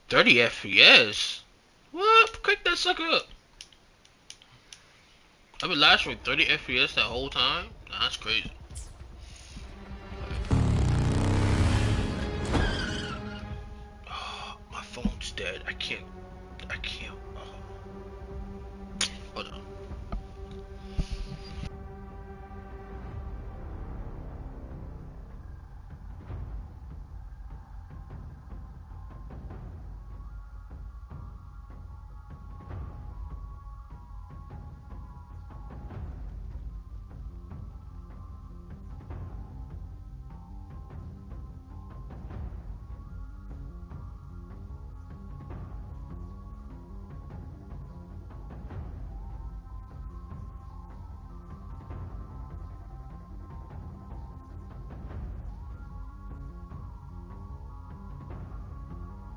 30 FPS? What? Crank that sucker up. I've been last for 30 FPS that whole time? Nah, that's crazy. Oh, my phone's dead. I can't. I can't. Hold on.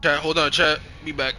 Chat, hold on, chat. Be back.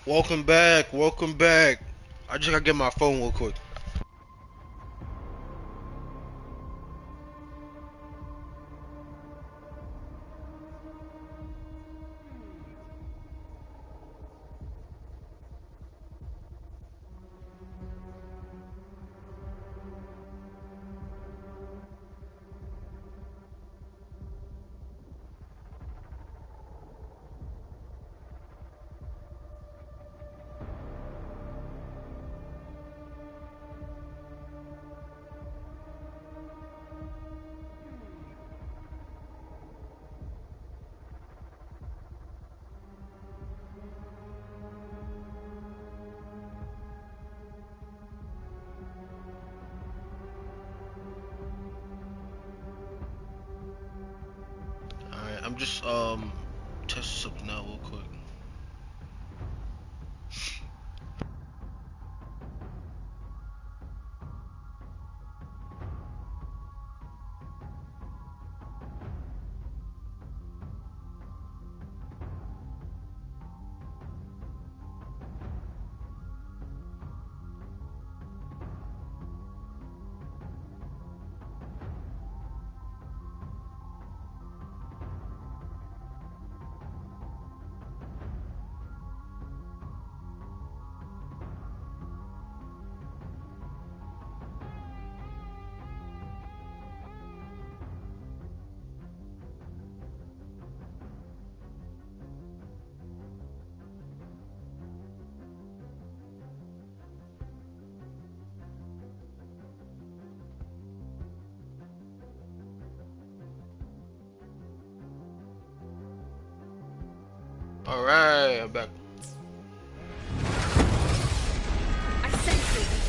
Welcome back. Welcome back. I just gotta get my phone real quick. Alright, I'm just testing something out real quick. Alright, I'm back. I sense your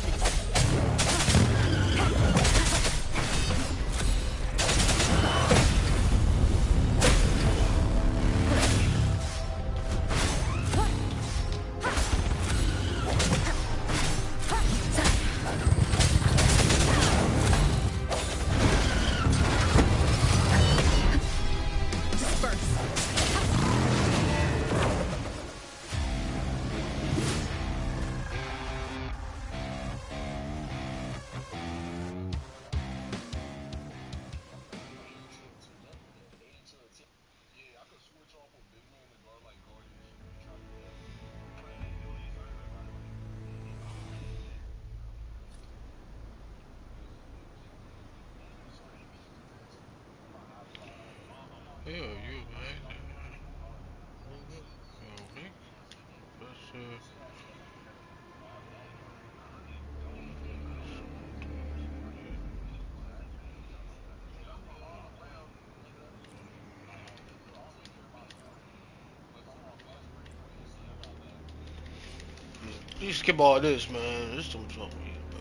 Yeah, you right. Okay. You skip all this, man. This too much for me, bro.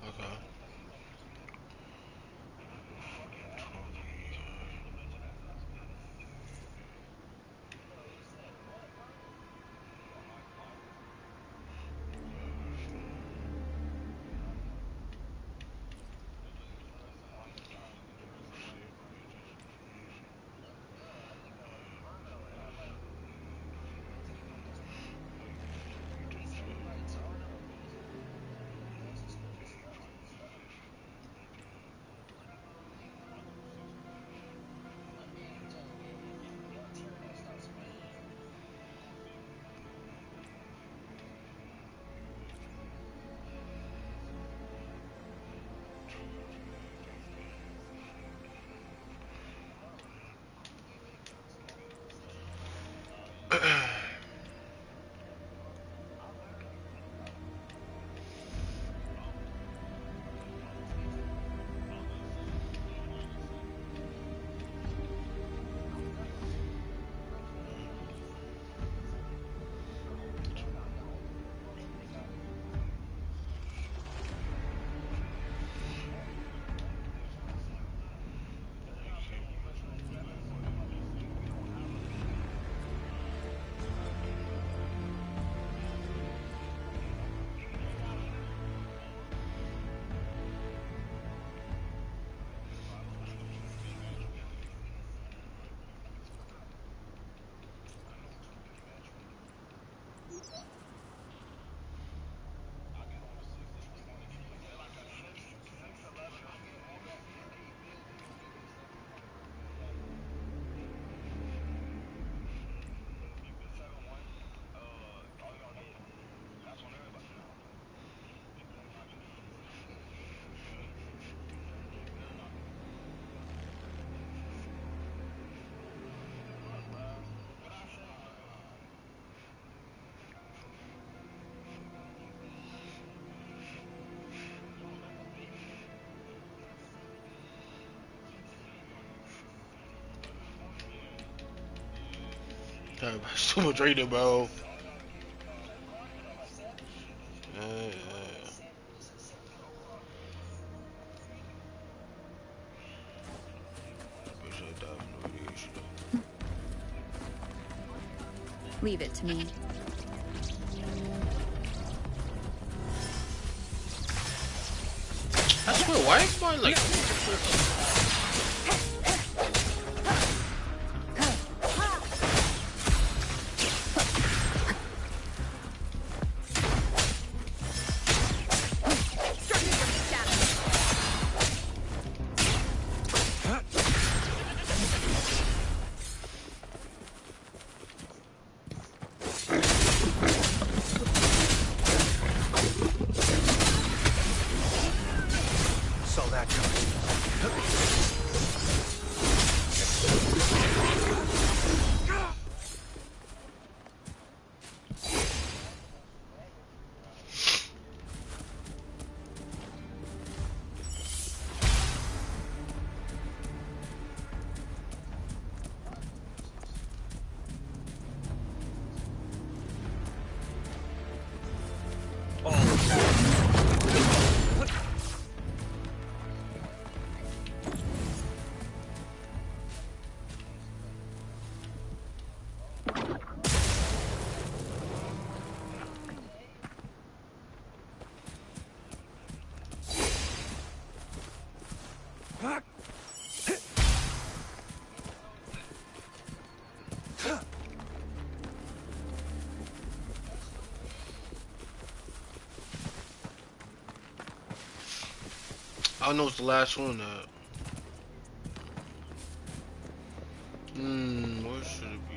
Okay. Damn, it's too much right there, bro. Yeah, yeah. Leave it to me. I swear, why is mine like? I know it's the last one. Where should it be?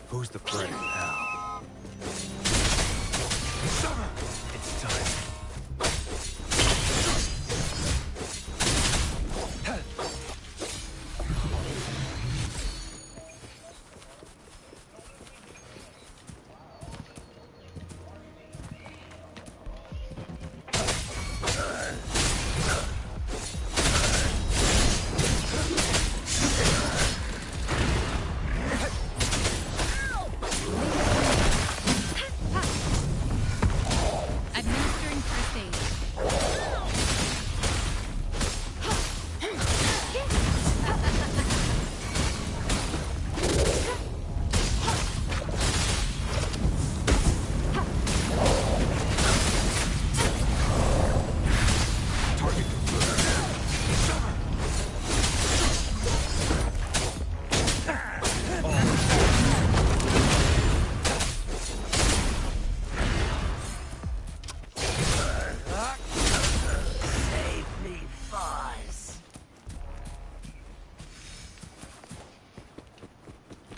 Who's the prey now? It's time. Administering first aid.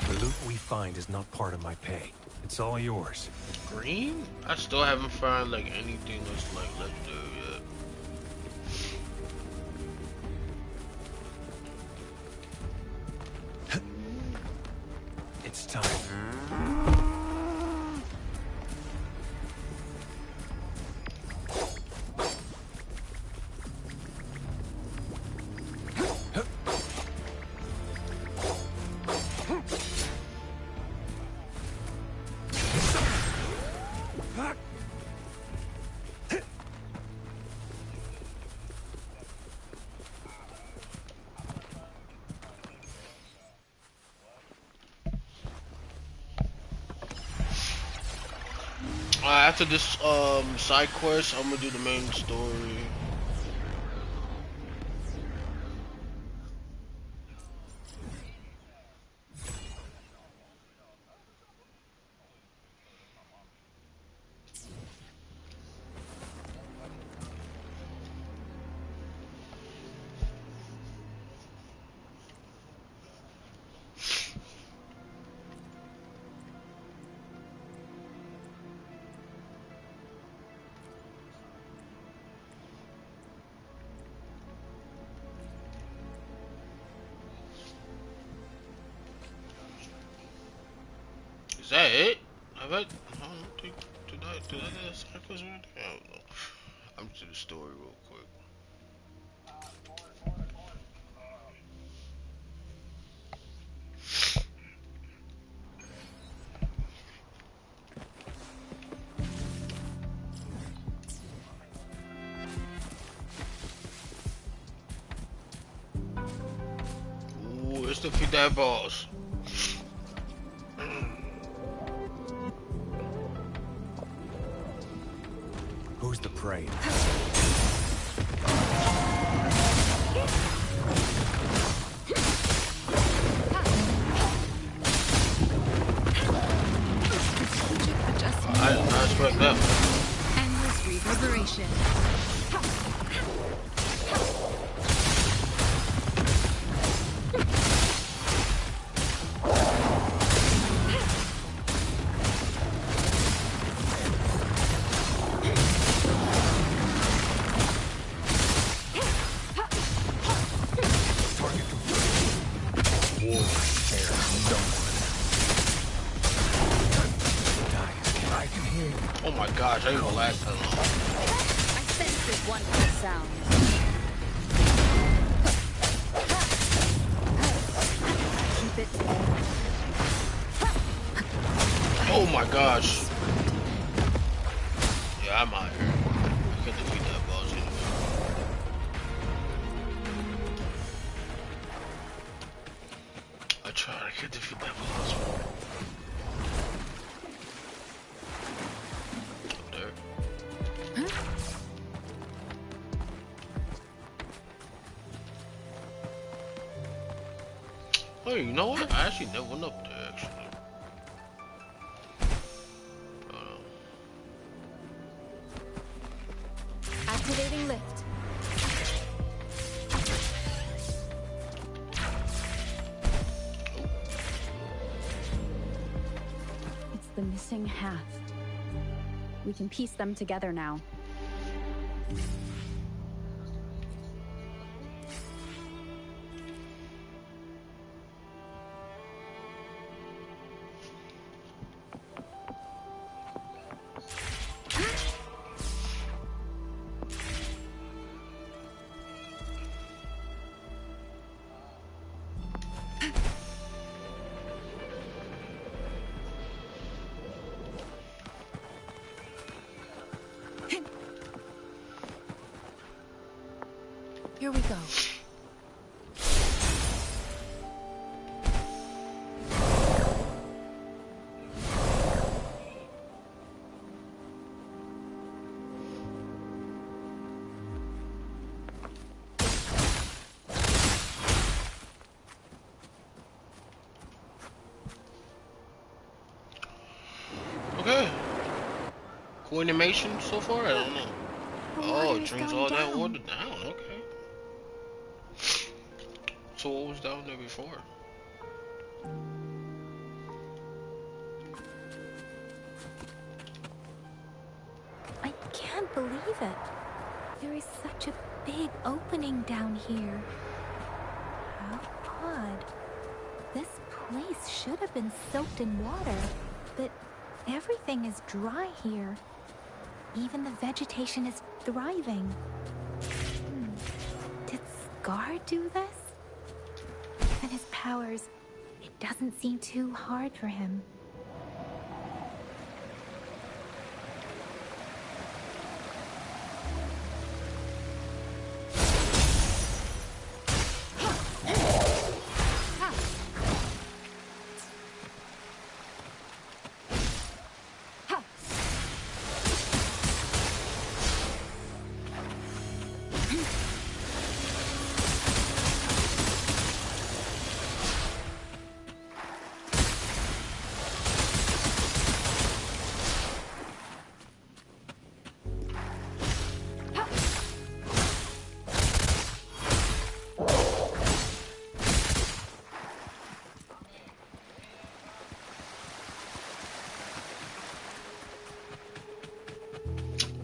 The loot we find is not part of my pay. It's all yours. Green? I still haven't found like anything that's like legendary yet. It's time. After this side quest, I'm gonna do the main story. Is that it? I don't think did I do that side quest or anything? I don't know. I'm to the story real quick. defeat that boss. Who's the prey? I did not expect that. Endless reverberation. Oh my gosh, I didn't even last that long. I sense this wonderful sound. Keep it. Oh my gosh. Yeah, I'm out here. I can defeat that boss anyway. I tried, I can't defeat that boss. Up there. Oh, you know what? I actually never went up there, actually. Activating lift. It's the missing half. We can piece them together now. Here we go. Okay. Cool animation so far? I don't know. Oh, it drinks all that water down. Okay. So what was down there before? I can't believe it. There is such a big opening down here. How odd. This place should have been soaked in water, but everything is dry here. Even the vegetation is thriving. Did Scar do this? And his powers, it doesn't seem too hard for him.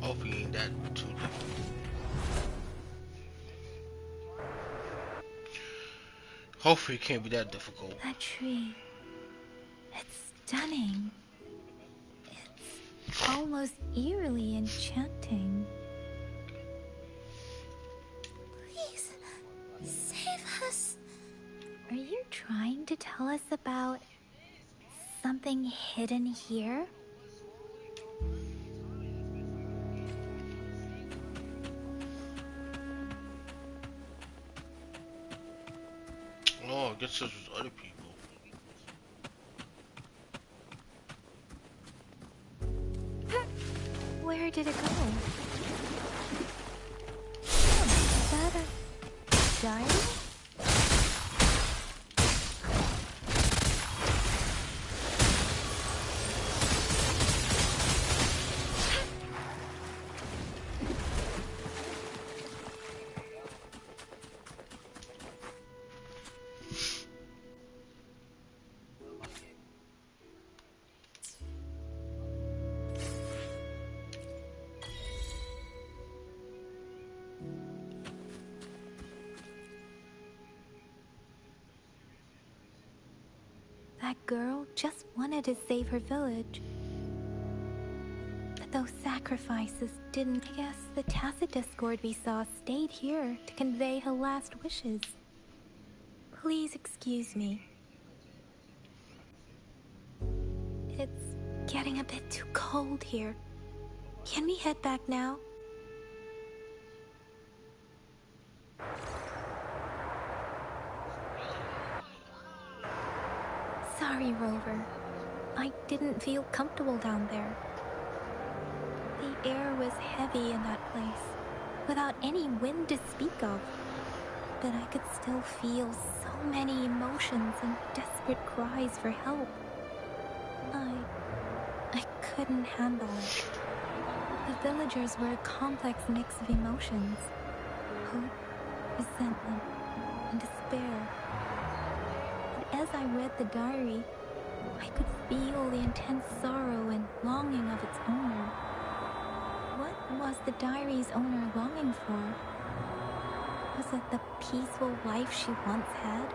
Hopefully ain't that too difficult. Hopefully it can't be that difficult. That tree, it's stunning. It's almost eerily enchanting. Please, save us. Are you trying to tell us about something hidden here? Oh get touch with other people. Where did it go? Is that a diary? That girl just wanted to save her village. But those sacrifices didn't. I guess the tacit discord we saw stayed here to convey her last wishes. Please excuse me. It's getting a bit too cold here. Can we head back now? Sorry, Rover. I didn't feel comfortable down there. The air was heavy in that place, without any wind to speak of. But I could still feel so many emotions and desperate cries for help. I couldn't handle it. The villagers were a complex mix of emotions. Hope, resentment, and despair. As I read the diary, I could feel the intense sorrow and longing of its owner. What was the diary's owner longing for? Was it the peaceful life she once had?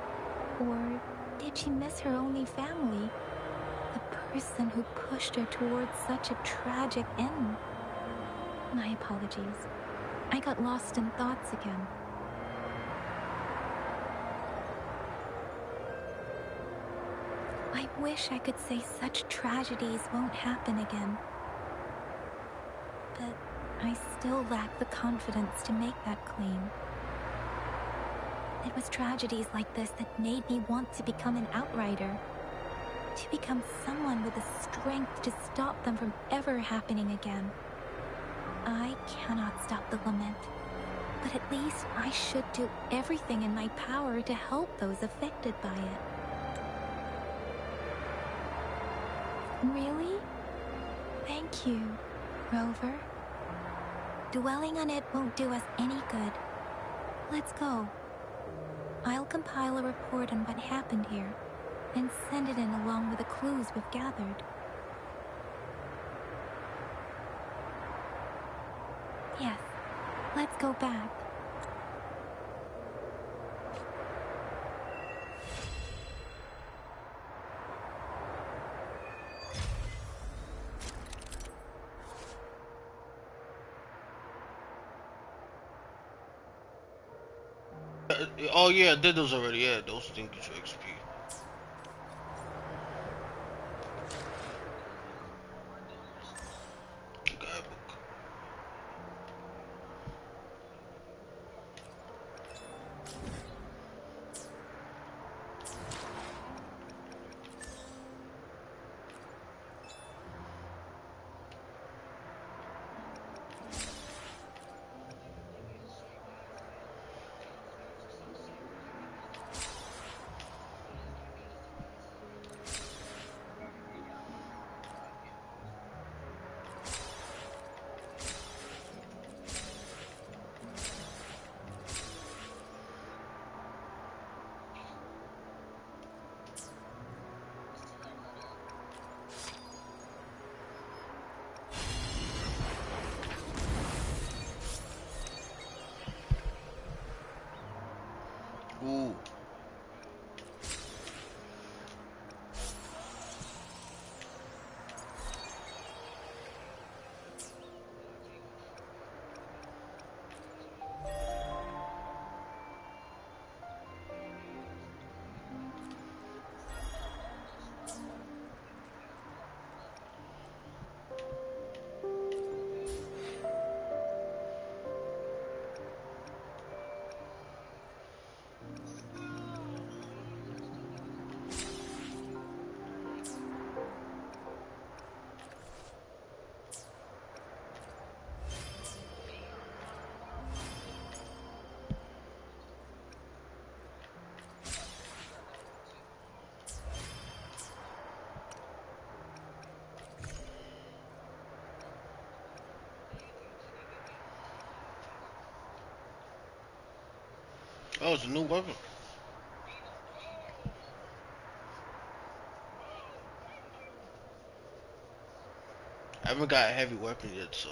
Or did she miss her only family? The person who pushed her towards such a tragic end? My apologies. I got lost in thoughts again. I wish I could say such tragedies won't happen again. But I still lack the confidence to make that claim. It was tragedies like this that made me want to become an outrider. To become someone with the strength to stop them from ever happening again. I cannot stop the lament, but at least I should do everything in my power to help those affected by it. Really? Thank you, Rover. Dwelling on it won't do us any good. Let's go. I'll compile a report on what happened here and send it in along with the clues we've gathered. Yes, let's go back. Oh yeah, I did those already. Yeah, those things get you XP. Guidebook. Oh, it's a new weapon. I haven't got a heavy weapon yet, so.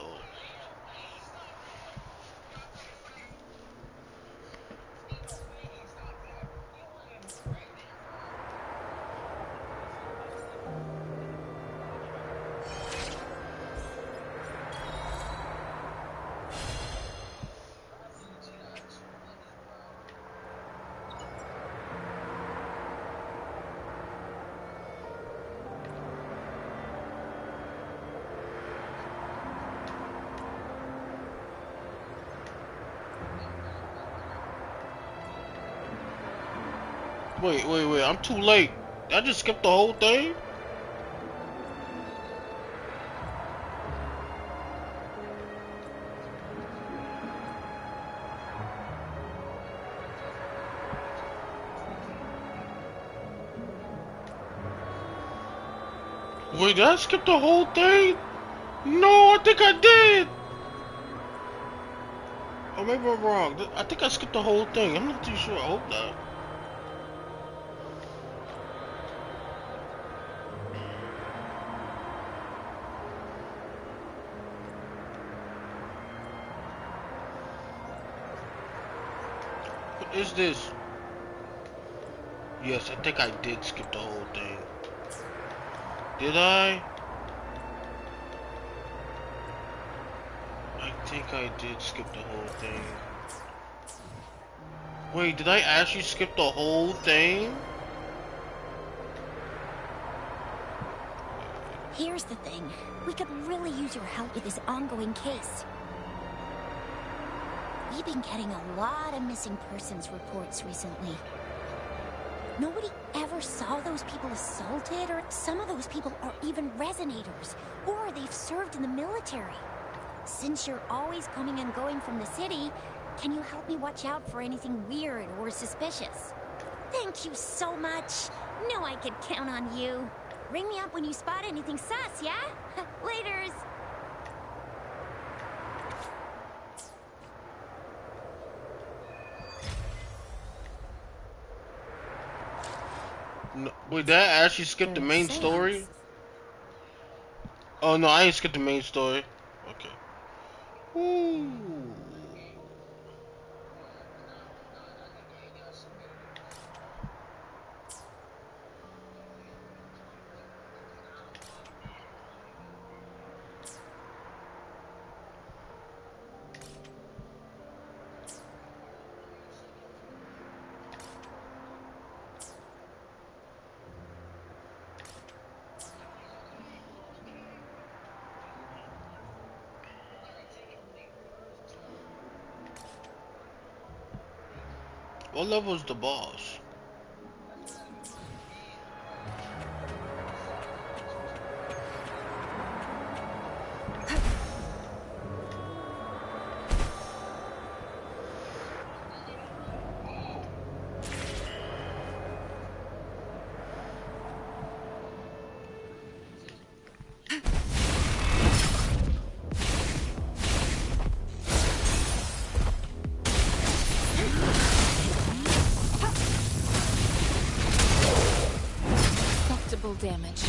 Wait, I'm too late. I just skipped the whole thing? Wait, did I skip the whole thing? No, I think I did. Or maybe I'm wrong. I think I skipped the whole thing. I'm not too sure. I hope not. What is this? Yes, I think I did skip the whole thing. Did I? I think I did skip the whole thing. Wait, did I actually skip the whole thing? Here's the thing. We could really use your help with this ongoing case. We've been getting a lot of missing persons reports recently. Nobody ever saw those people assaulted, or some of those people are even resonators, or they've served in the military. Since you're always coming and going from the city, can you help me watch out for anything weird or suspicious? Thank you so much. Know I could count on you. Ring me up when you spot anything sus, yeah? Laters. No, wait, did I actually skip the main story? Oh no, I ain't skipped the main story. Okay. Ooh. What level is the boss? Damage.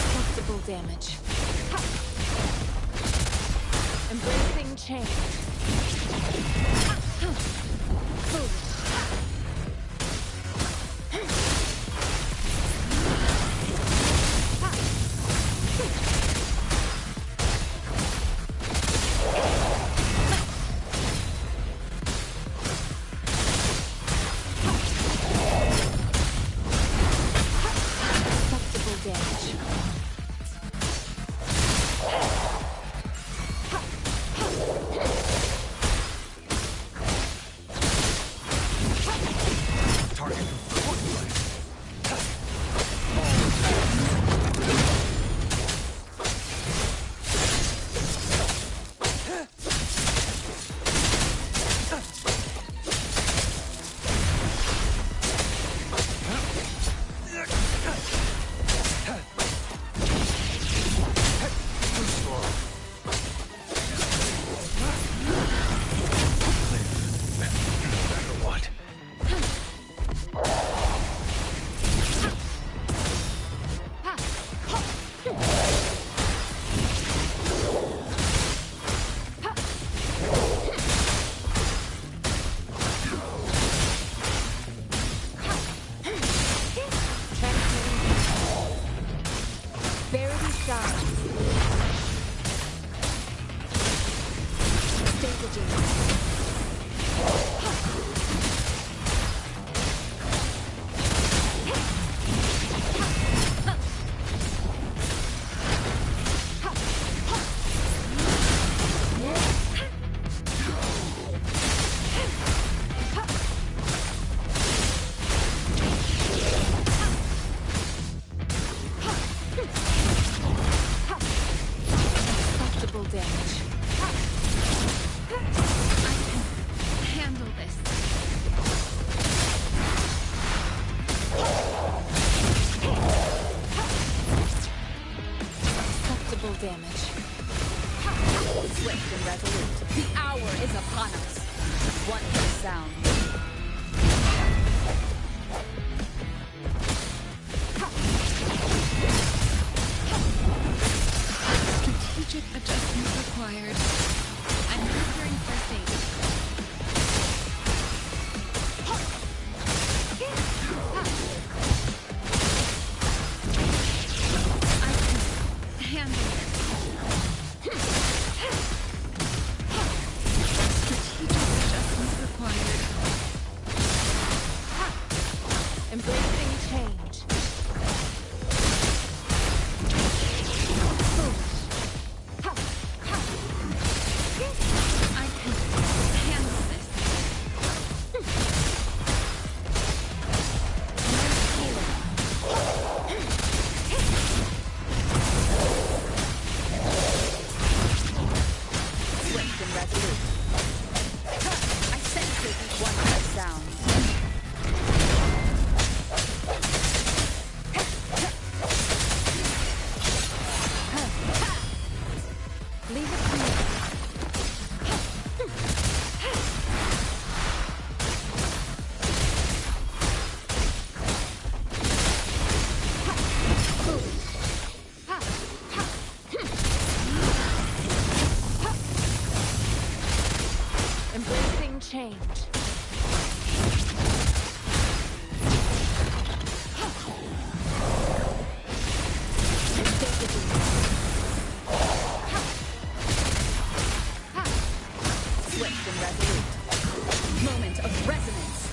Acceptable damage. Embracing change. Damage. round. Leave it to me. Embracing change. Swift and resolute. Moment of resonance.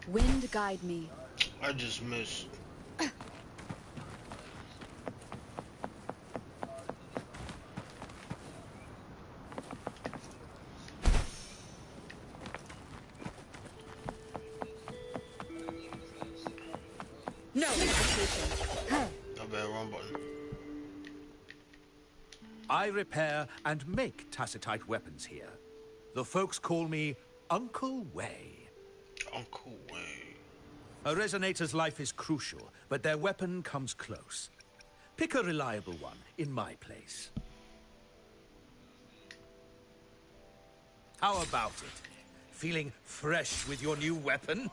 Wind guide me. I just missed. No hesitation. I better run button. I repair and make tacitite weapons here. The folks call me Uncle Way. Uncle Way. A resonator's life is crucial, but their weapon comes close. Pick a reliable one in my place. How about it? Feeling fresh with your new weapon?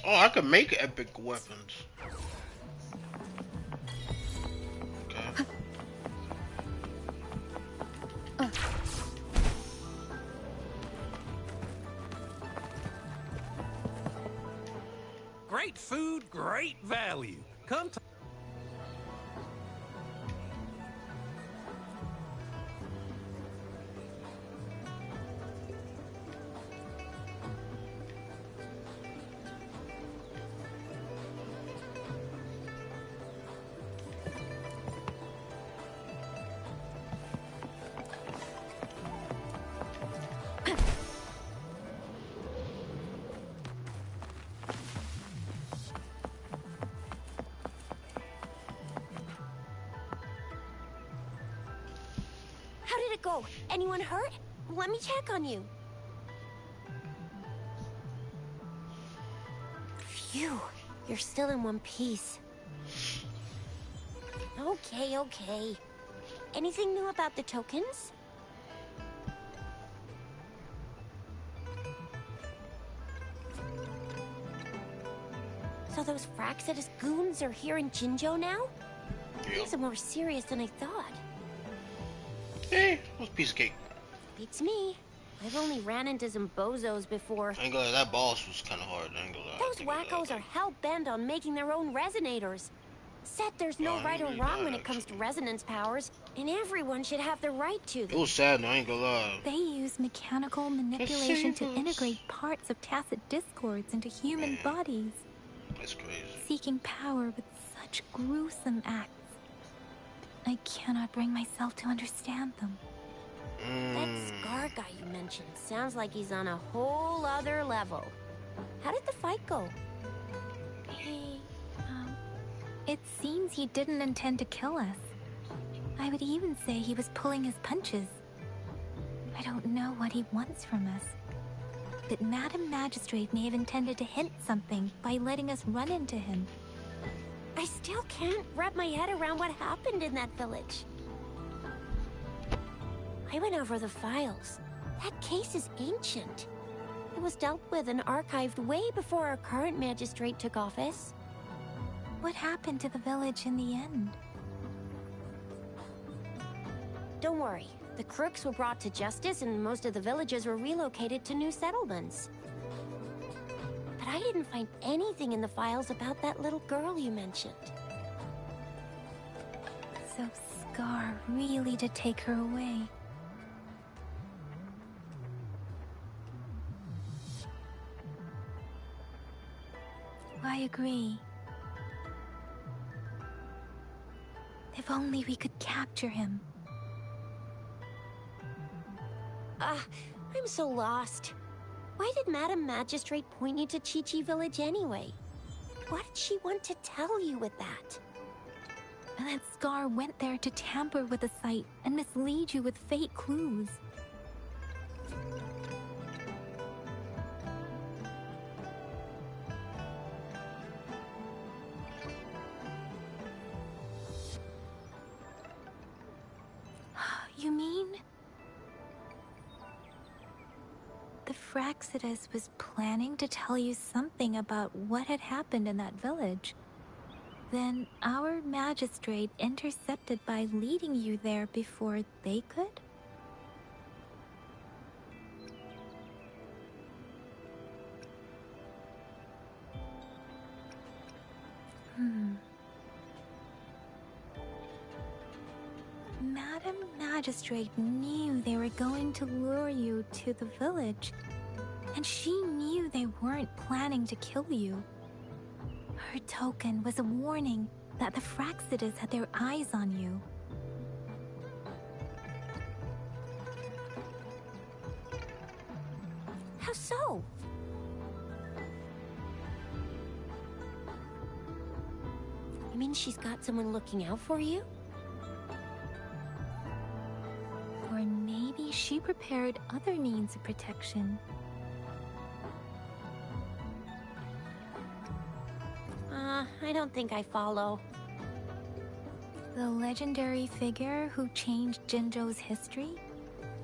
Oh, I can make epic weapons. Okay. Great food, great value. Come to... did it go? Anyone hurt? Let me check on you. Phew, you're still in one piece. Okay, okay. Anything new about the tokens? So those Fraxidus goons are here in Jinzhou now? Things are more serious than I thought. Hey, what's a piece of cake? Beats me. I've only ran into some bozos before. I ain't gonna lie, that boss was kind of hard. I ain't gonna lie. Those wackos are hell-bent on making their own resonators. Said there's no right or wrong when it comes to resonance powers, and everyone should have the right to them. It was sad, I ain't gonna lie. They use mechanical manipulation to integrate parts of tacit discords into human bodies. That's crazy. Seeking power with such gruesome acts. I cannot bring myself to understand them. That Scar guy you mentioned sounds like he's on a whole other level. How did the fight go? It seems he didn't intend to kill us. I would even say he was pulling his punches. I don't know what he wants from us. But Madam Magistrate may have intended to hint something by letting us run into him. I still can't wrap my head around what happened in that village. I went over the files. That case is ancient. It was dealt with and archived way before our current magistrate took office. What happened to the village in the end? Don't worry. The crooks were brought to justice and most of the villagers were relocated to new settlements. But I didn't find anything in the files about that little girl you mentioned. So Scar really did take her away. I agree. If only we could capture him. I'm so lost. Why did Madam Magistrate point you to Chi-Chi Village anyway? What did she want to tell you with that? And that Scar went there to tamper with the site and mislead you with fake clues. You mean? The Fraxidus was planning to tell you something about what had happened in that village. Then our magistrate intercepted by leading you there before they could? Madam Magistrate knew they were going to lure you to the village, and she knew they weren't planning to kill you. Her token was a warning that the Fraxidus had their eyes on you. How so? You mean she's got someone looking out for you? Or maybe she prepared other means of protection. I don't think I follow. The legendary figure who changed Jinzhou's history?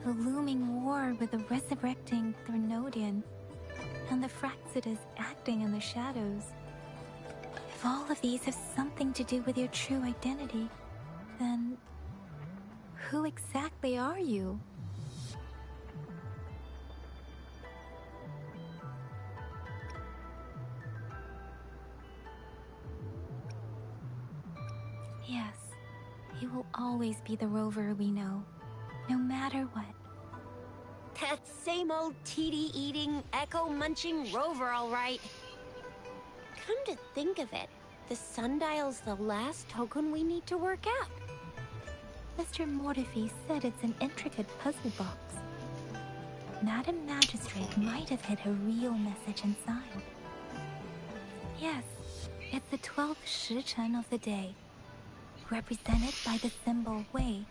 The looming war with the resurrecting Threnodian, and the Fraxidus acting in the shadows. If all of these have something to do with your true identity, then who exactly are you? Yes, he will always be the rover we know, no matter what. That same old TD-eating, echo-munching rover, all right. Come to think of it, the sundial's the last token we need to work out. Mr. Mortefi said it's an intricate puzzle box. Madam Magistrate might have hid a real message inside. Yes, it's the 12th Shichen of the day, represented by the symbol Wei.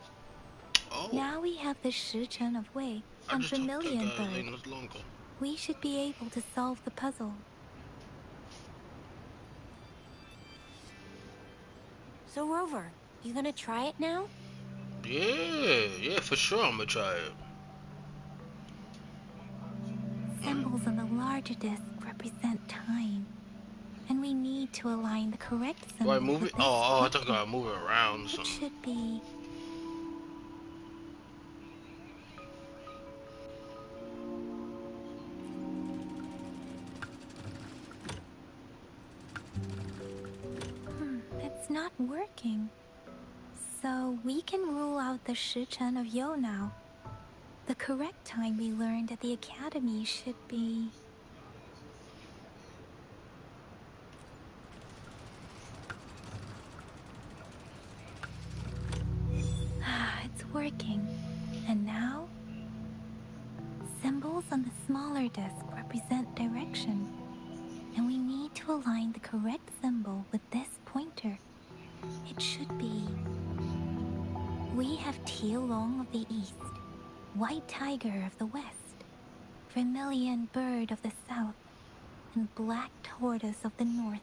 Oh, Now we have the Shichen of Wei I and just talked to that Vermilion guy Bird. not long ago. We should be able to solve the puzzle. So, Rover, you gonna try it now? Yeah, for sure I'm gonna try it. Symbols on the larger disc represent time, and we need to align the correct Do I symbol move with it? this Oh, I thought I pointer. gotta move it around or It something. should be... it's not working. So we can rule out the Shichen of Yo now. The correct time we learned at the academy should be... it's working. And now? Symbols on the smaller disc represent direction. And we need to align the correct symbol with this pointer. It should be... We have Tielong of the east, White Tiger of the west, Vermilion Bird of the south, and Black Tortoise of the north.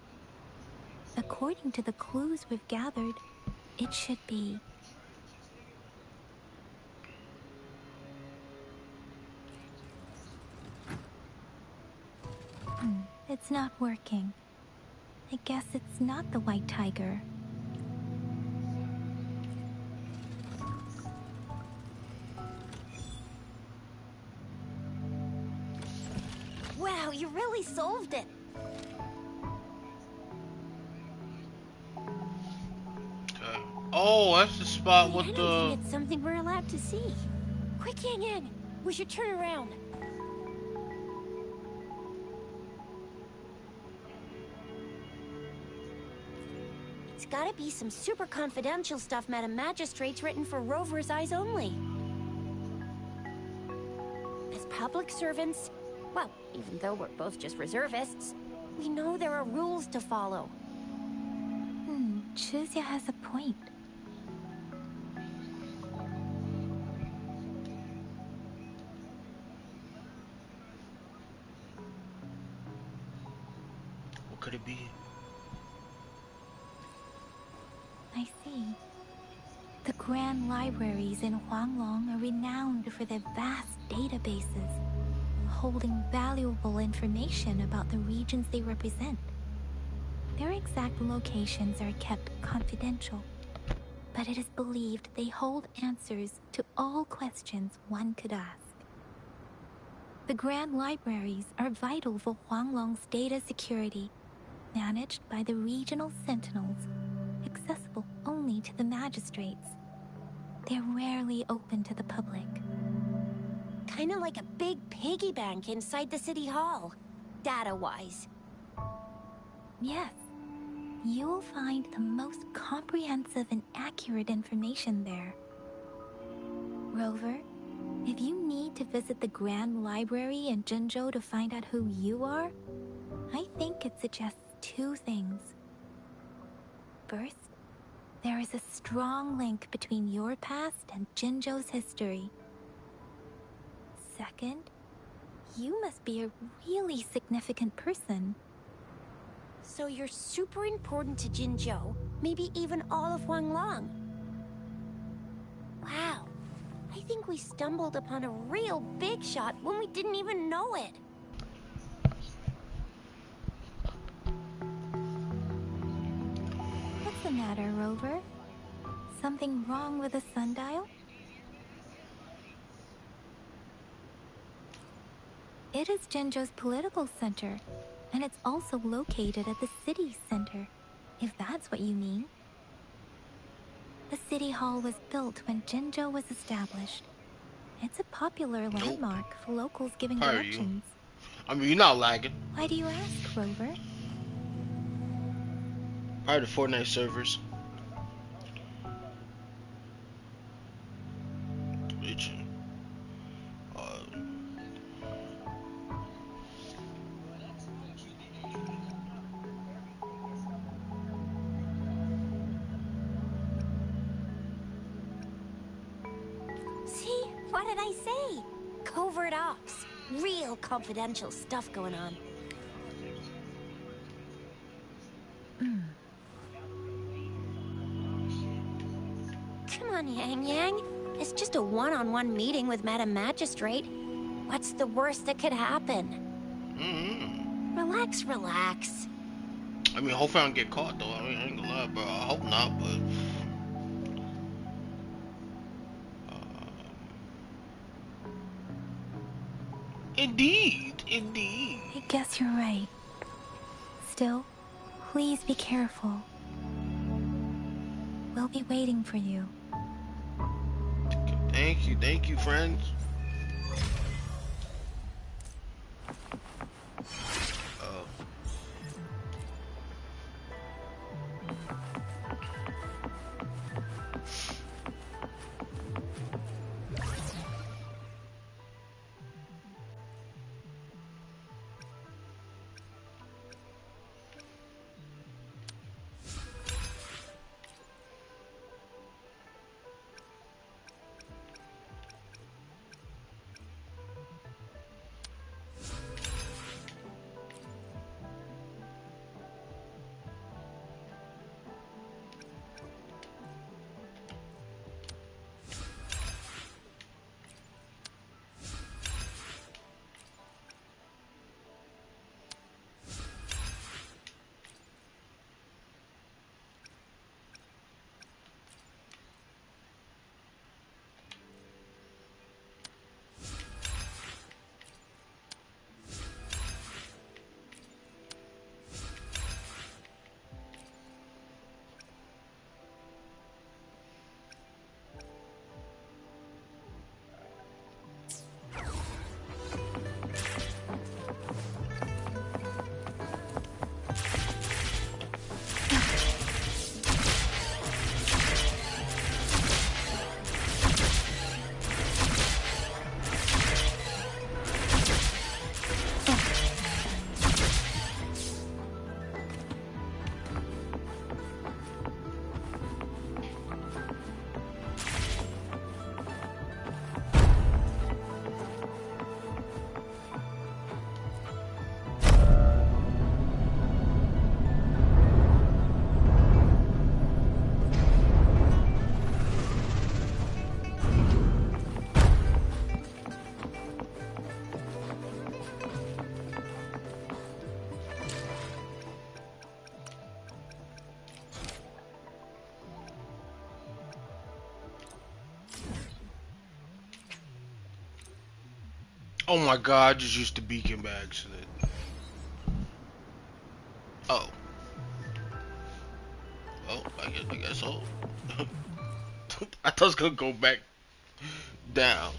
According to the clues we've gathered, it should be... It's not working. I guess it's not the White Tiger. Wow, you really solved it! Okay. Oh, that's the spot Hey, I with don't think the... it's something we're allowed to see. Quick, Yang Yang! We should turn around. It's gotta be some super confidential stuff Madam Magistrate's written for Rover's eyes only. As public servants, well, even though we're both just reservists, we know there are rules to follow. Chuzia has a point. What could it be? I see. The grand libraries in Huanglong are renowned for their vast databases, holding valuable information about the regions they represent. Their exact locations are kept confidential, but it is believed they hold answers to all questions one could ask. The grand libraries are vital for Huanglong's data security, managed by the regional sentinels, accessible only to the magistrates. They're rarely open to the public. Kinda like a big piggy bank inside the city hall, data-wise. Yes, you will find the most comprehensive and accurate information there. Rover, if you need to visit the Grand Library in Jinzhou to find out who you are, I think it suggests two things. First, there is a strong link between your past and Jinzhou's history. Second, you must be a really significant person. So you're super important to Jinzhou, maybe even all of Huanglong. Wow, I think we stumbled upon a real big shot when we didn't even know it. What's the matter, Rover? Something wrong with the sundial? It is Jinzhou's political center, and it's also located at the city center, if that's what you mean. The city hall was built when Jinzhou was established. It's a popular landmark for locals giving How are you? directions. I mean, you're not lagging. Why do you ask, Rover? Probably the Fortnite servers. Bitch. What did I say? Covert ops. Real confidential stuff going on. Come on, Yang Yang. It's just a one-on-one meeting with Madam Magistrate. What's the worst that could happen? Relax, relax. I mean, hopefully I don't get caught, though. I mean, I ain't gonna lie, bro. I hope not, but... Indeed, indeed. I guess you're right. Still, please be careful. We'll be waiting for you. Thank you, friends. Oh my god, I just used the beacon by accident. Oh. Oh, I guess so. I thought I was gonna go back down.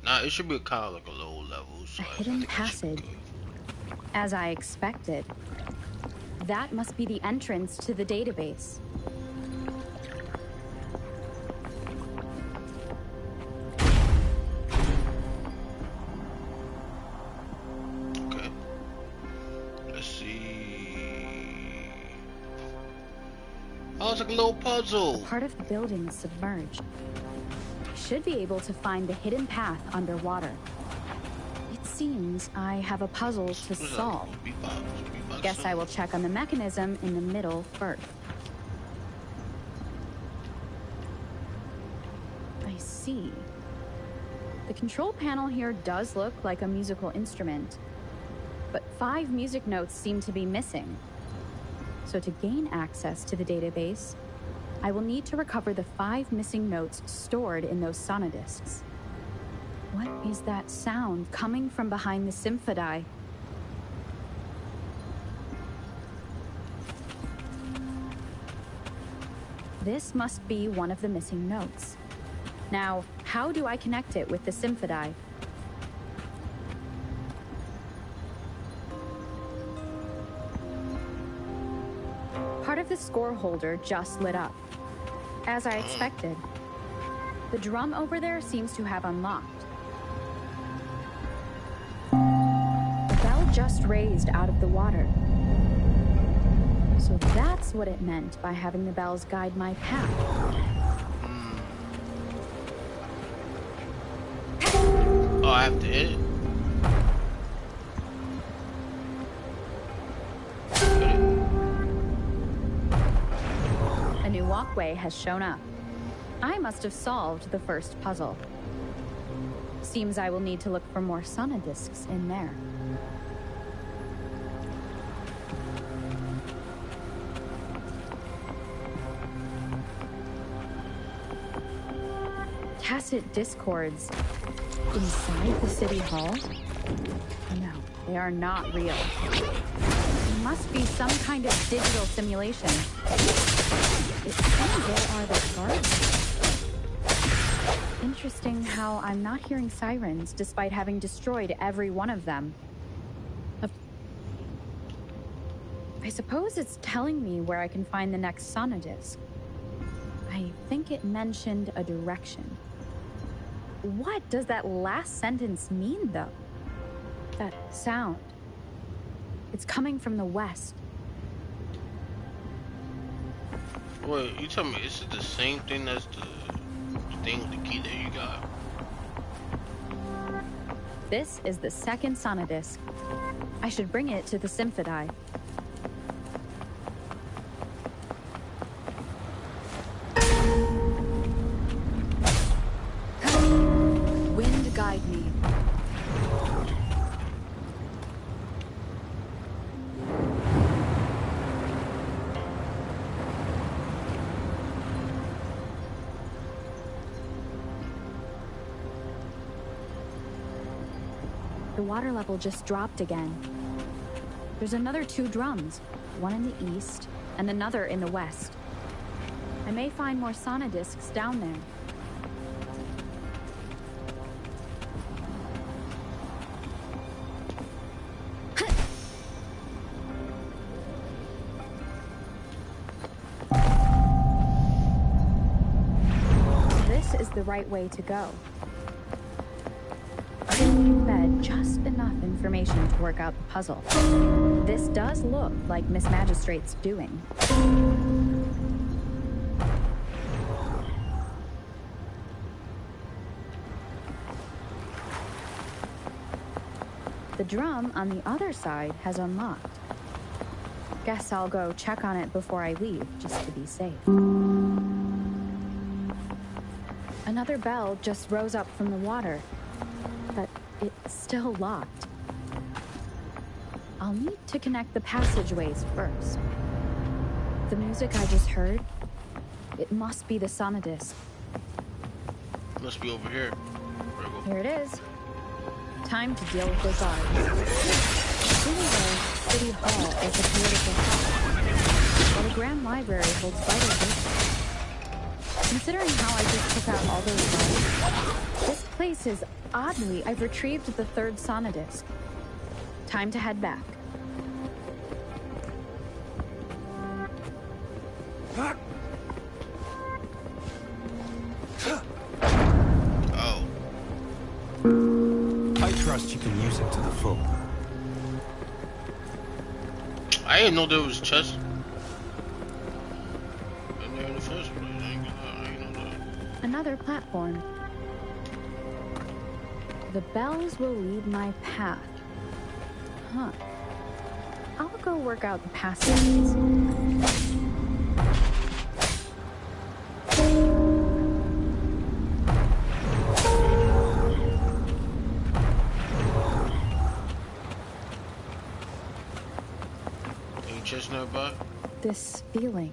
Nah, it should be kind of like a low level. So A hidden passage. As I expected. That must be the entrance to the database. Okay. Let's see. Oh, it's like a little puzzle. Part of the building is submerged. Should be able to find the hidden path underwater. It seems I have a puzzle to solve. Guess I will check on the mechanism in the middle first. I see. The control panel here does look like a musical instrument, but 5 music notes seem to be missing. So to gain access to the database, I will need to recover the 5 missing notes stored in those sonodiscs. What is that sound coming from behind the symphodi? This must be one of the missing notes. Now, how do I connect it with the symphodi? Part of the score holder just lit up. As I expected. The drum over there seems to have unlocked. The bell just raised out of the water. So that's what it meant by having the bells guide my path. Oh, I have to hit it? A new walkway has shown up. I must have solved the first puzzle. Seems I will need to look for more sonodiscs in there. Tacit discords inside the city hall? No, they are not real. It must be some kind of digital simulation. Where are the guards? Interesting how I'm not hearing sirens despite having destroyed every one of them. I suppose it's telling me where I can find the next sonodisc. I think it mentioned a direction. What does that last sentence mean, though? That sound. It's coming from the west. Wait, you tell me this is the same thing as the thing with the key that you got? This is the second sonodisc. I should bring it to the Symphodi. Wind guide me. The water level just dropped again. There's another 2 drums, one in the east and another in the west. I may find more sonodiscs down there. This is the right way to go. You fed just enough information to work out the puzzle. This does look like Miss Magistrate's doing. The drum on the other side has unlocked. Guess I'll go check on it before I leave, just to be safe. Another bell just rose up from the water, but it's still locked. I'll need to connect the passageways first. The music I just heard, it must be the sonodisc. Must be over here. Here it is. Time to deal with the guards. Anyway, City Hall is a political hub, while the Grand Library holds vital business. Considering how I just took out all those guards, this place is oddly. I've retrieved the 3rd sonodisc. Time to head back. Oh. I trust you can use it to the full. I didn't know there was chest in there in the first place. I ain't know that. Another platform. The bells will lead my path. Huh. I'll go work out the passages. Any chest nearby? This feeling.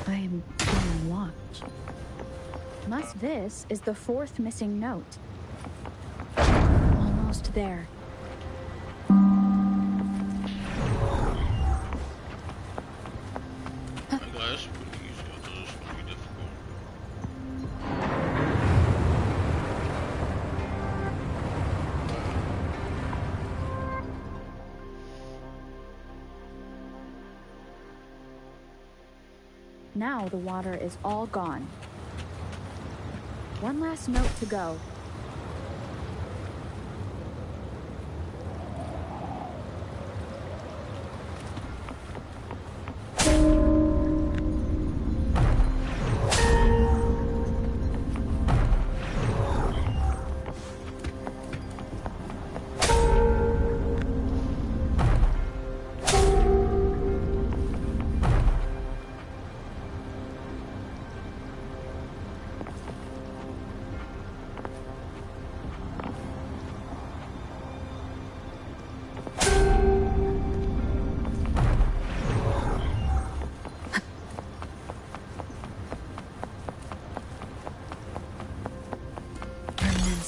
I am being watched. Unless this is the 4th missing note. Almost there. Guys, pretty easy. I thought this was gonna be difficult. Now the water is all gone. One last note to go.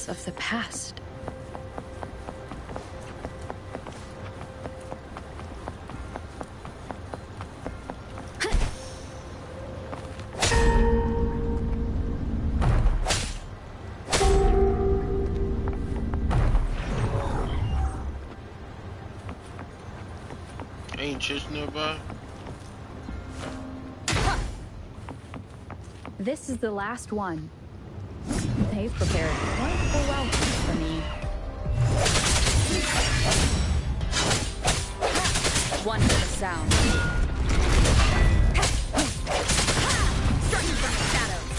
Of the past. Ain't just nearby. This is the last one. They've prepared quite the welcome for me. One for the sound. Striking from the shadows.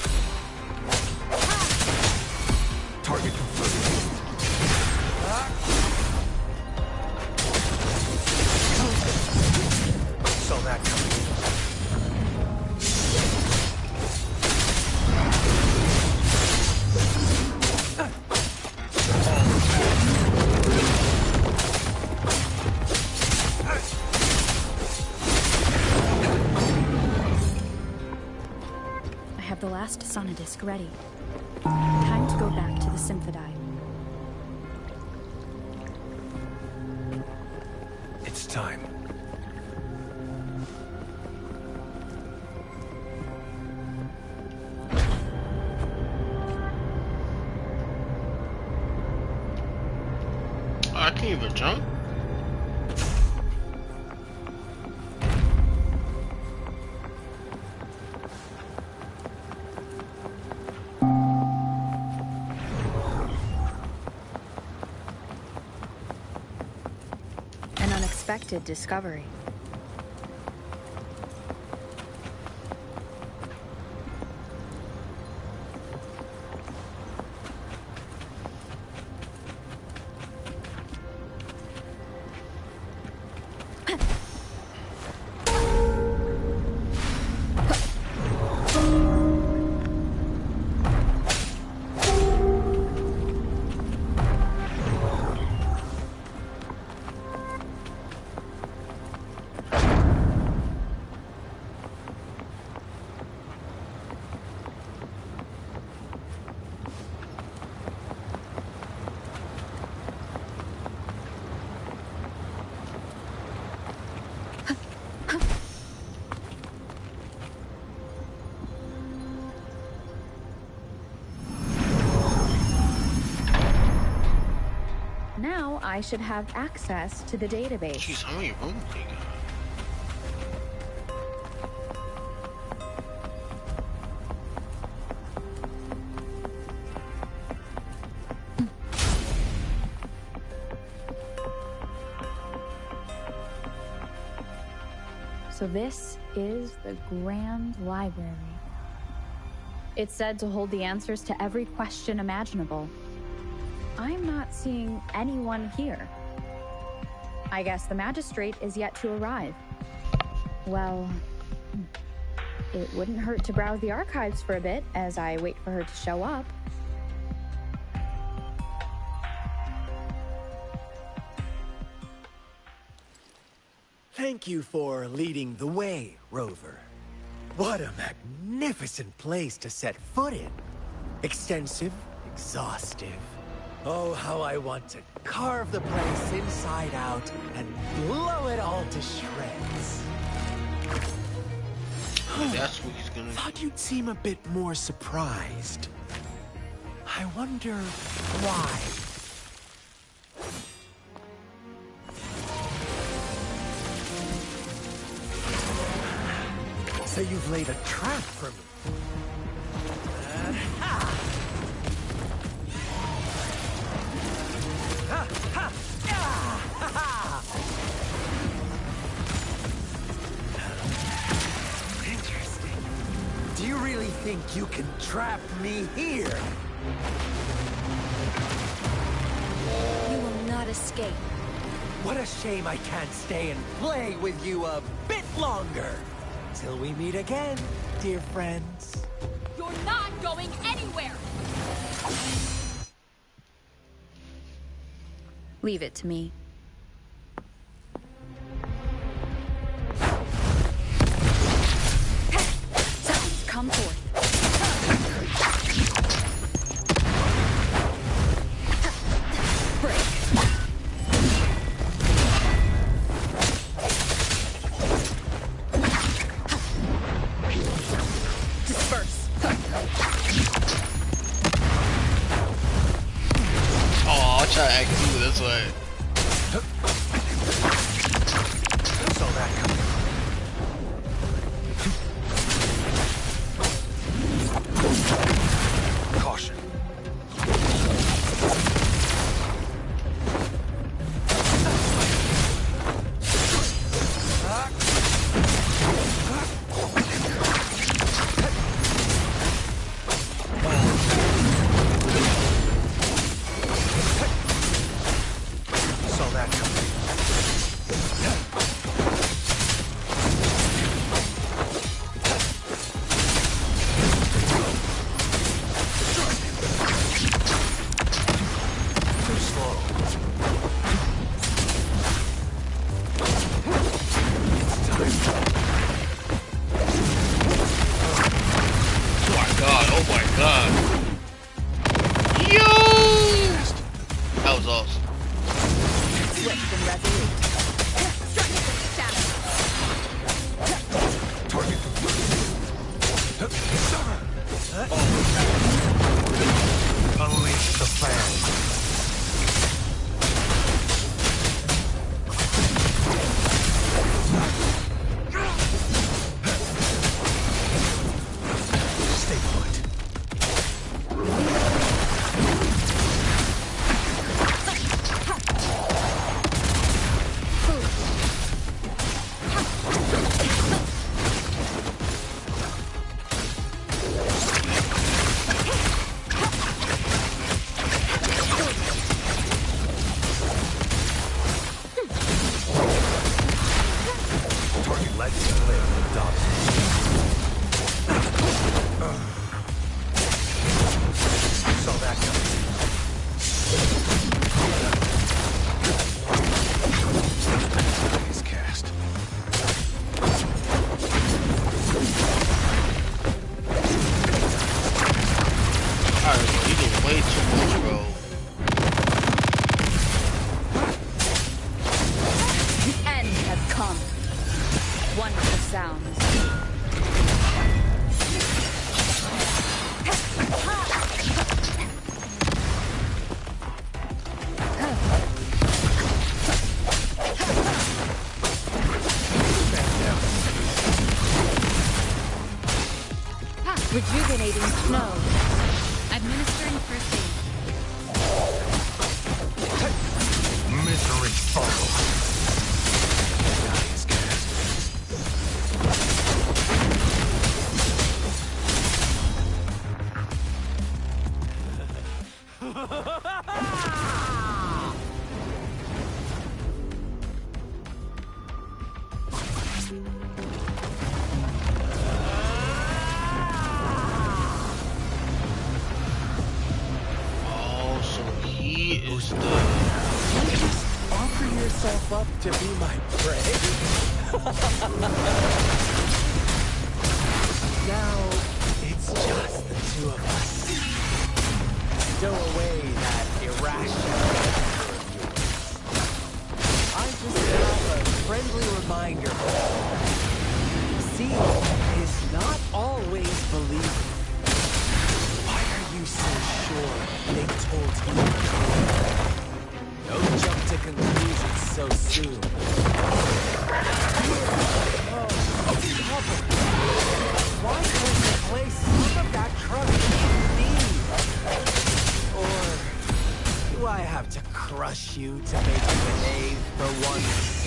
Target confirmed. Saw that coming. The last sonodisc ready. Time to go back to the Symphodi. It's time. I can't even jump. Unexpected discovery. Now I should have access to the database. Jeez, how many rooms do you got? So this is the Grand Library. It's said to hold the answers to every question imaginable. I'm not seeing anyone here. I guess the magistrate is yet to arrive. Well, it wouldn't hurt to browse the archives for a bit as I wait for her to show up. Thank you for leading the way, Rover. What a magnificent place to set foot in. Extensive, exhaustive. Oh, how I want to carve the place inside out and blow it all to shreds. That's what he's gonna do. Thought you'd seem a bit more surprised. I wonder why. So you've laid a trap for me. Interesting. Do you really think you can trap me here? You will not escape. What a shame I can't stay and play with you a bit longer. Till we meet again, dear friends. You're not going anywhere! Leave it to me. Sounds come forth. Break. Disperse. Oh, I'll try to act too, that's why. Saw that coming. Caution. Saw that coming. Too slow. It's time. Oh my god, oh my god. Yo! That was awesome. Swift and resolute. Strike with shadow. Target. Unleash the fan. Stay put. Target legs and live, Dobson. Saw that coming. Is cast. Alright, bro, you doing way too much, bro. The end has come. Wonderful sounds. Rejuvenating snow. Administering first aid. Misery follows. Is cast. Oh, so he is the... Offer yourself up to be my prey? Now, it's just the two of us. Stow away that irrational anger of yours. I just have a friendly reminder. Seeing is not always believing. Why are you so sure they told you? Don't jump to conclusions so soon. Oh, cover. push you to make you behave for once.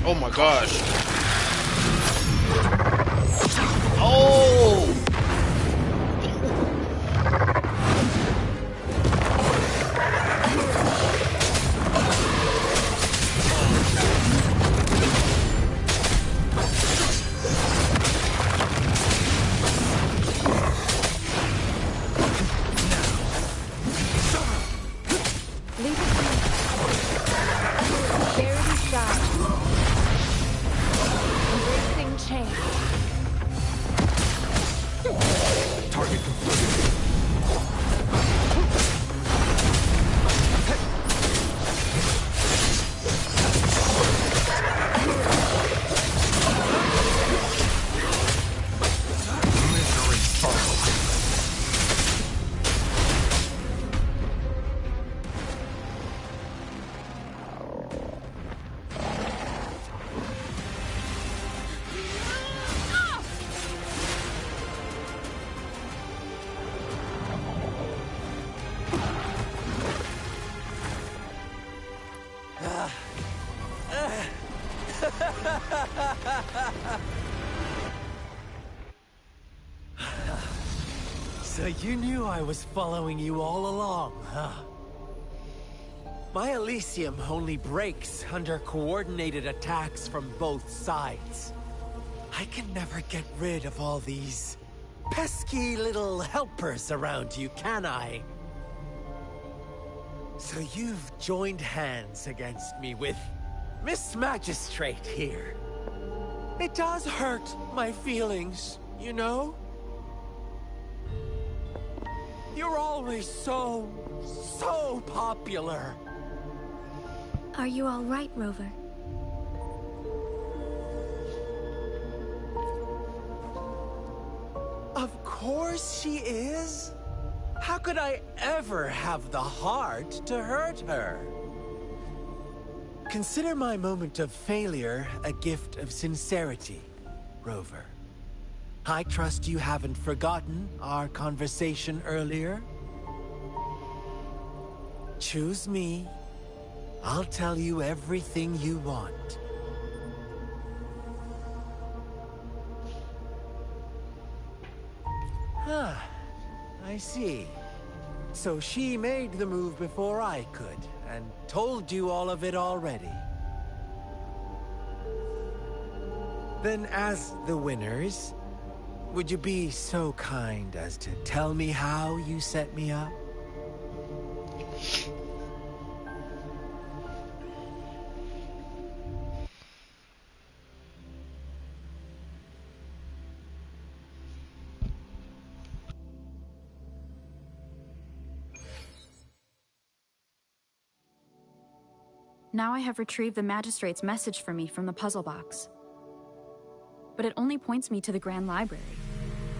Oh my gosh. Oh! So you knew I was following you all along, huh? My Elysium only breaks under coordinated attacks from both sides. I can never get rid of all these pesky little helpers around you, can I? So you've joined hands against me with Miss Magistrate here. It does hurt my feelings, you know? You're always so popular. Are you all right, Rover? Of course she is. How could I ever have the heart to hurt her? Consider my moment of failure a gift of sincerity, Rover. I trust you haven't forgotten our conversation earlier. Choose me. I'll tell you everything you want. I see. So she made the move before I could, and told you all of it already. Then as the winners, would you be so kind as to tell me how you set me up? Now I have retrieved the Magistrate's message for me from the puzzle box. But it only points me to the Grand Library.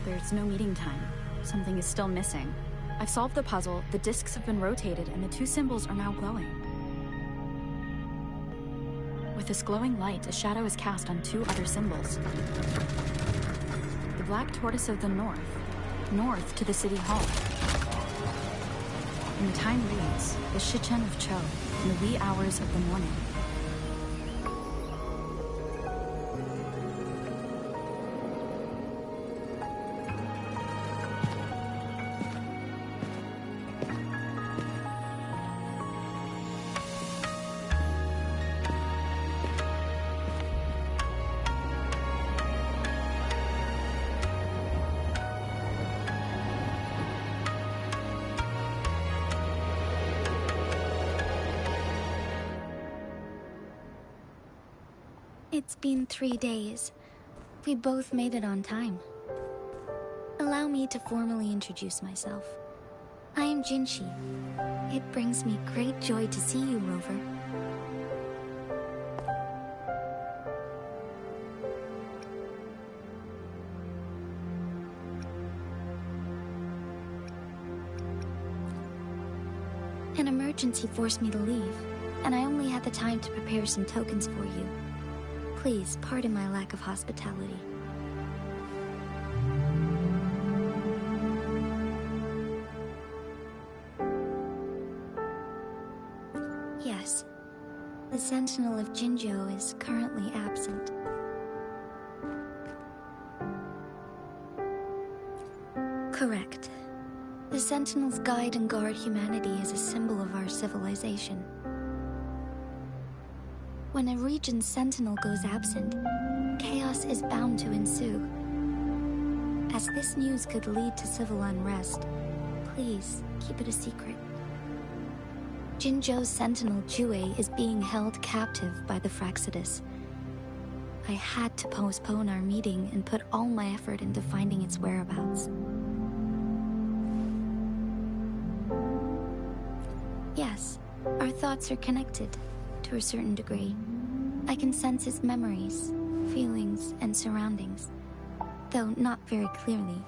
There's no meeting time. Something is still missing. I've solved the puzzle, the discs have been rotated, and the two symbols are now glowing. With this glowing light, a shadow is cast on two other symbols. The Black Tortoise of the North. North to the City Hall. And the time reads the Shichen of Cho in the wee hours of the morning. It's been 3 days. We both made it on time. Allow me to formally introduce myself. I am Jinshi. It brings me great joy to see you, Rover. An emergency forced me to leave, and I only had the time to prepare some tokens for you. Please, pardon my lack of hospitality. Yes, the Sentinel of Jinzhou is currently absent. Correct. The Sentinels guide and guard humanity as a symbol of our civilization. When a region's sentinel goes absent, chaos is bound to ensue. As this news could lead to civil unrest, please keep it a secret. Jinzhou's sentinel Jue is being held captive by the Fraxidus. I had to postpone our meeting and put all my effort into finding its whereabouts. Yes, our thoughts are connected, to a certain degree. I can sense his memories, feelings, and surroundings, though not very clearly.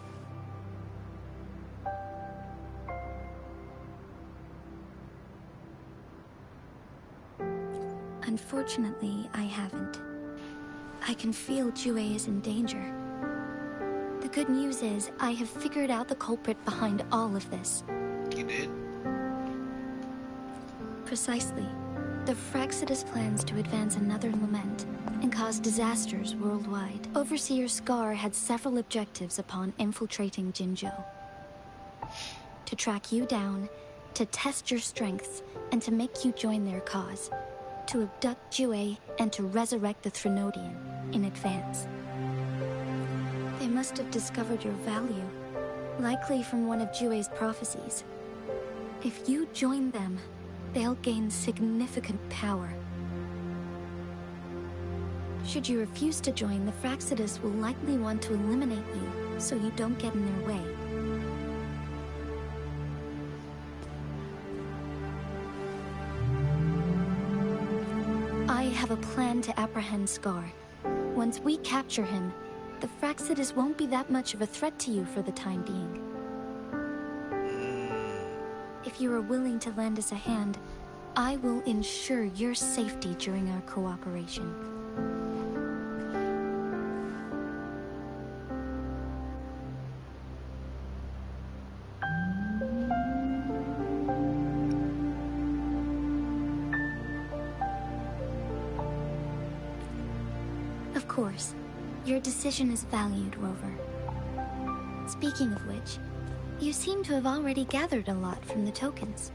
Unfortunately, I haven't. I can feel Jue is in danger. The good news is, I have figured out the culprit behind all of this. You did? Precisely. The Fraxidus plans to advance another lament and cause disasters worldwide. Overseer Scar had several objectives upon infiltrating Jinzhou. To track you down, to test your strengths, and to make you join their cause. To abduct Jue and to resurrect the Threnodian in advance. They must have discovered your value, likely from one of Jue's prophecies. If you join them, they'll gain significant power. Should you refuse to join, the Fraxidus will likely want to eliminate you, so you don't get in their way. I have a plan to apprehend Scar. Once we capture him, the Fraxidus won't be that much of a threat to you for the time being. If you are willing to lend us a hand, I will ensure your safety during our cooperation. Of course, your decision is valued, Rover. Speaking of which, you seem to have already gathered a lot from the tokens.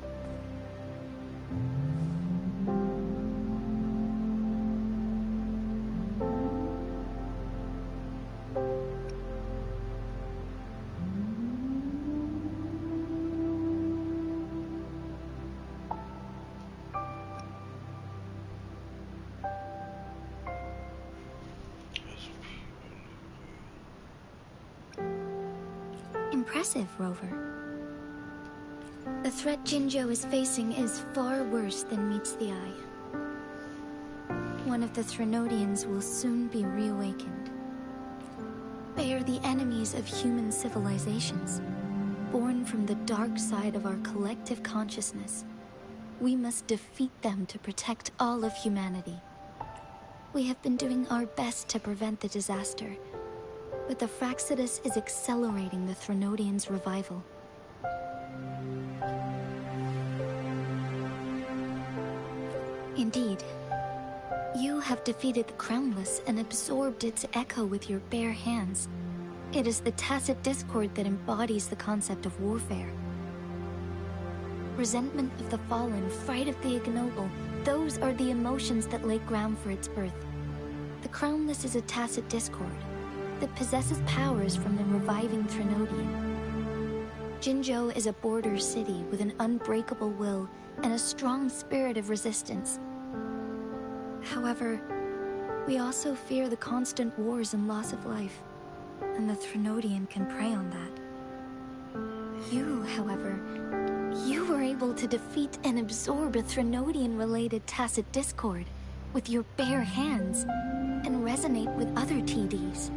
Impressive, Rover. The threat Jinzhou is facing is far worse than meets the eye. One of the Threnodians will soon be reawakened. They are the enemies of human civilizations, born from the dark side of our collective consciousness. We must defeat them to protect all of humanity. We have been doing our best to prevent the disaster, but the Fraxidus is accelerating the Threnodians' revival. Indeed. You have defeated the Crownless and absorbed its echo with your bare hands. It is the tacit discord that embodies the concept of warfare. Resentment of the fallen, fright of the ignoble, those are the emotions that lay ground for its birth. The Crownless is a tacit discord that possesses powers from the reviving Trinodian. Jinzhou is a border city with an unbreakable will and a strong spirit of resistance. However, we also fear the constant wars and loss of life, and the Trinodian can prey on that. You, however, you were able to defeat and absorb a Trinodian-related tacit discord with your bare hands and resonate with other TDs.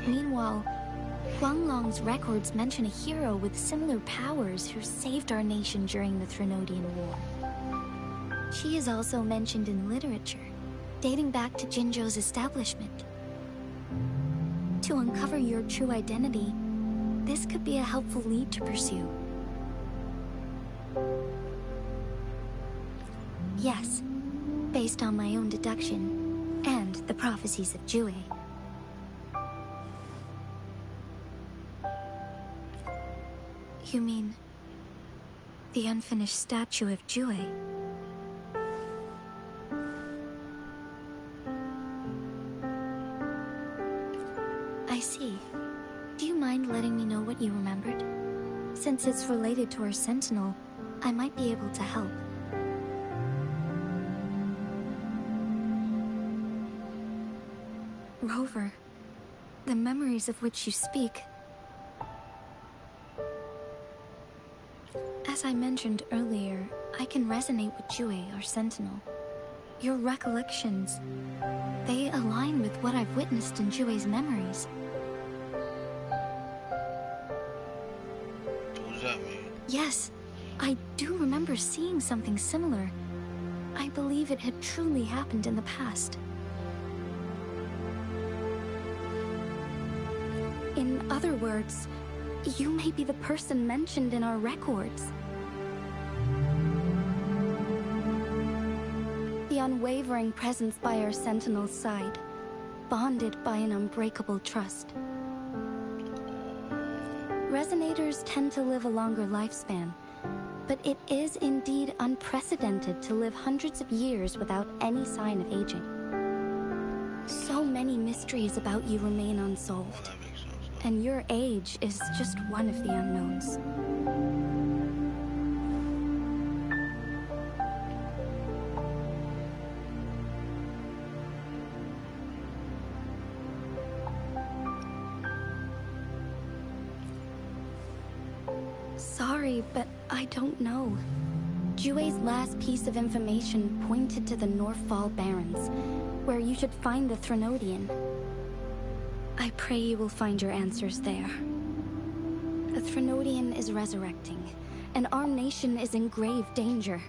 Meanwhile, Huanglong's records mention a hero with similar powers who saved our nation during the Trinodian War. She is also mentioned in literature, dating back to Jinzhou's establishment. To uncover your true identity, this could be a helpful lead to pursue. Yes, based on my own deduction, and the prophecies of Jue. You mean the unfinished statue of Jue? I see. Do you mind letting me know what you remembered? Since it's related to our sentinel, I might be able to help. Rover, the memories of which you speak. As I mentioned earlier, I can resonate with Jue, our sentinel. Your recollections, they align with what I've witnessed in Jue's memories. What does that mean? Yes, I do remember seeing something similar. I believe it had truly happened in the past. In other words, you may be the person mentioned in our records. The unwavering presence by our sentinel's side, bonded by an unbreakable trust. Resonators tend to live a longer lifespan, but it is indeed unprecedented to live hundreds of years without any sign of aging. So many mysteries about you remain unsolved. That makes sense. And your age is just one of the unknowns. Sorry, but I don't know. Jue's last piece of information pointed to the Northfall Barrens, where you should find the Trinodian. I pray you will find your answers there. The Trinodian is resurrecting, and our nation is in grave danger.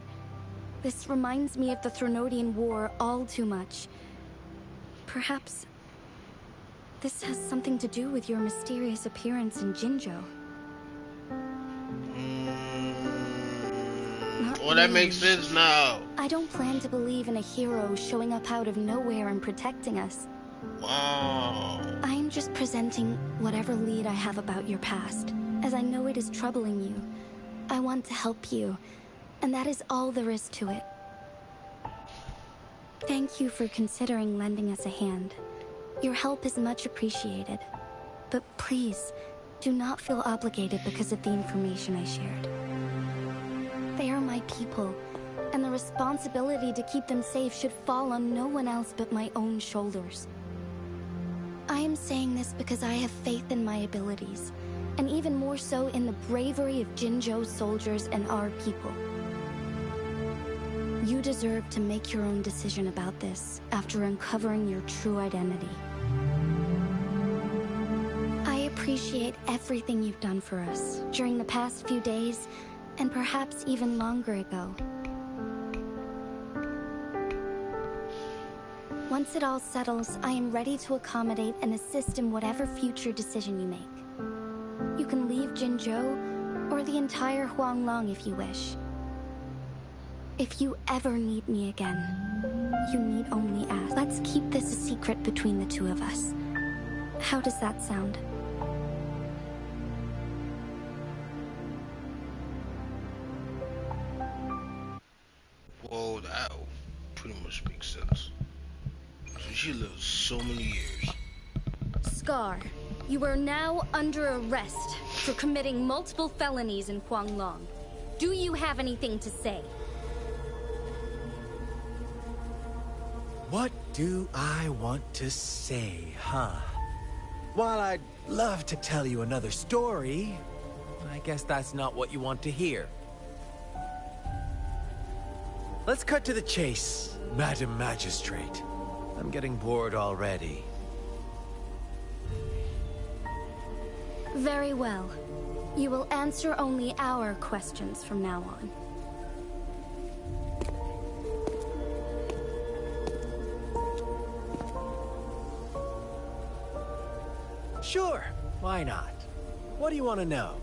This reminds me of the Trinodian War all too much. Perhaps this has something to do with your mysterious appearance in Jinzhou. Well, that makes sense now. I don't plan to believe in a hero showing up out of nowhere and protecting us. Wow. I'm just presenting whatever lead I have about your past, as I know it is troubling you. I want to help you, and that is all there is to it. Thank you for considering lending us a hand. Your help is much appreciated. But please, do not feel obligated because of the information I shared. They are my people, and the responsibility to keep them safe should fall on no one else but my own shoulders. I am saying this because I have faith in my abilities, and even more so in the bravery of Jinzhou's soldiers and our people. You deserve to make your own decision about this after uncovering your true identity. I appreciate everything you've done for us during the past few days, and perhaps even longer ago. Once it all settles, I am ready to accommodate and assist in whatever future decision you make. You can leave Jinzhou, or the entire Huanglong if you wish. If you ever need me again, you need only ask. Let's keep this a secret between the two of us. How does that sound? Well, that pretty much makes sense. So she lived so many years. Scar, you are now under arrest for committing multiple felonies in Huanglong. Do you have anything to say? What do I want to say, huh? While I'd love to tell you another story, I guess that's not what you want to hear. Let's cut to the chase, Madam Magistrate. I'm getting bored already. Very well. You will answer only our questions from now on. Sure, why not? What do you want to know?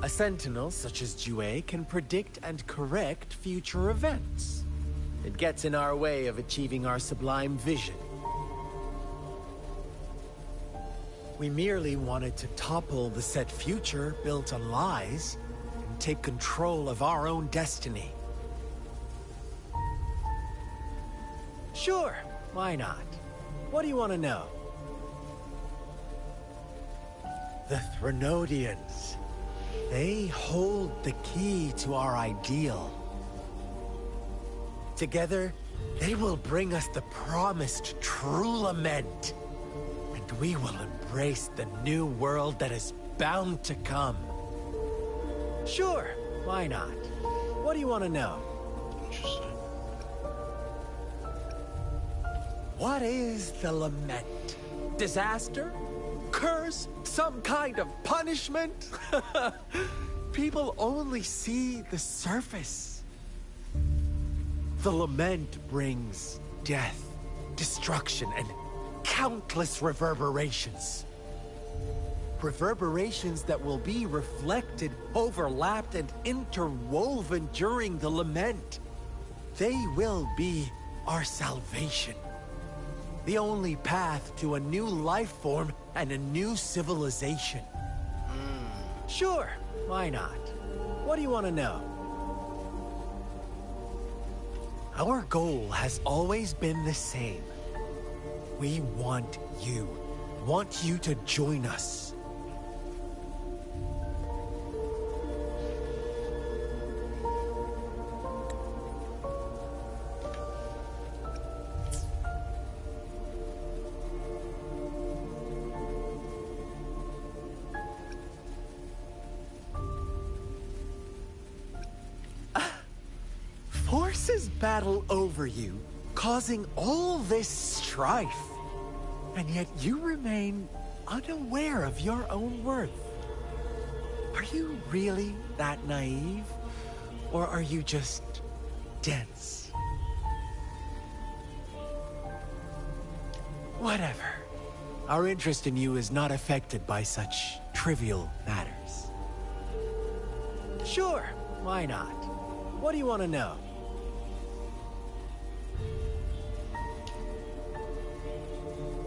A sentinel such as Jue can predict and correct future events. It gets in our way of achieving our sublime vision. We merely wanted to topple the set future built on lies and take control of our own destiny. Sure, why not? What do you want to know? The Threnodians. They hold the key to our ideal. Together, they will bring us the promised true lament. And we will embrace the new world that is bound to come. Sure, why not? What do you want to know? Interesting. What is the lament? Disaster? Curse? Some kind of punishment? People only see the surface. The lament brings death, destruction, and countless reverberations. Reverberations that will be reflected, overlapped, and interwoven during the lament. They will be our salvation. The only path to a new life form and a new civilization. Sure, why not? What do you want to know? Our goal has always been the same. We want you to join us. Forces battle over you, causing all this strife. And yet you remain unaware of your own worth. Are you really that naive? Or are you just dense? Whatever. Our interest in you is not affected by such trivial matters. Sure, why not? What do you want to know?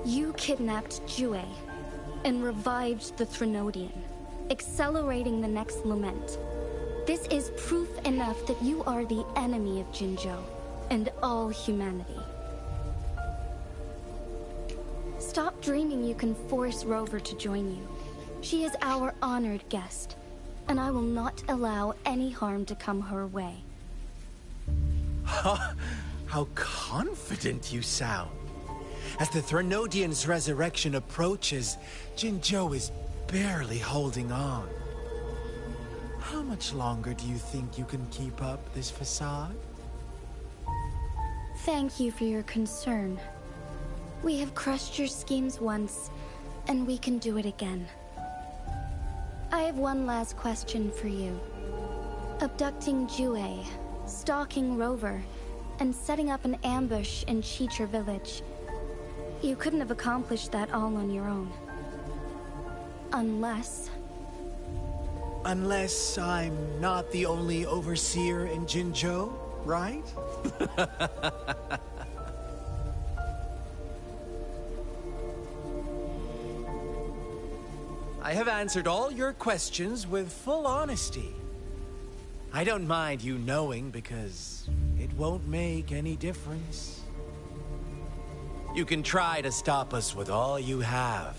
You kidnapped Jue and revived the Threnodian, accelerating the next lament. This is proof enough that you are the enemy of Jinzhou and all humanity. Stop dreaming you can force Rover to join you. She is our honored guest, and I will not allow any harm to come her way. How confident you sound. As the Threnodian's resurrection approaches, Jinzhou is barely holding on. How much longer do you think you can keep up this facade? Thank you for your concern. We have crushed your schemes once, and we can do it again. I have one last question for you. Abducting Jue, stalking Rover, and setting up an ambush in Chicher village. You couldn't have accomplished that all on your own. Unless Unless I'm not the only overseer in Jinzhou, right? I have answered all your questions with full honesty. I don't mind you knowing because it won't make any difference. You can try to stop us with all you have,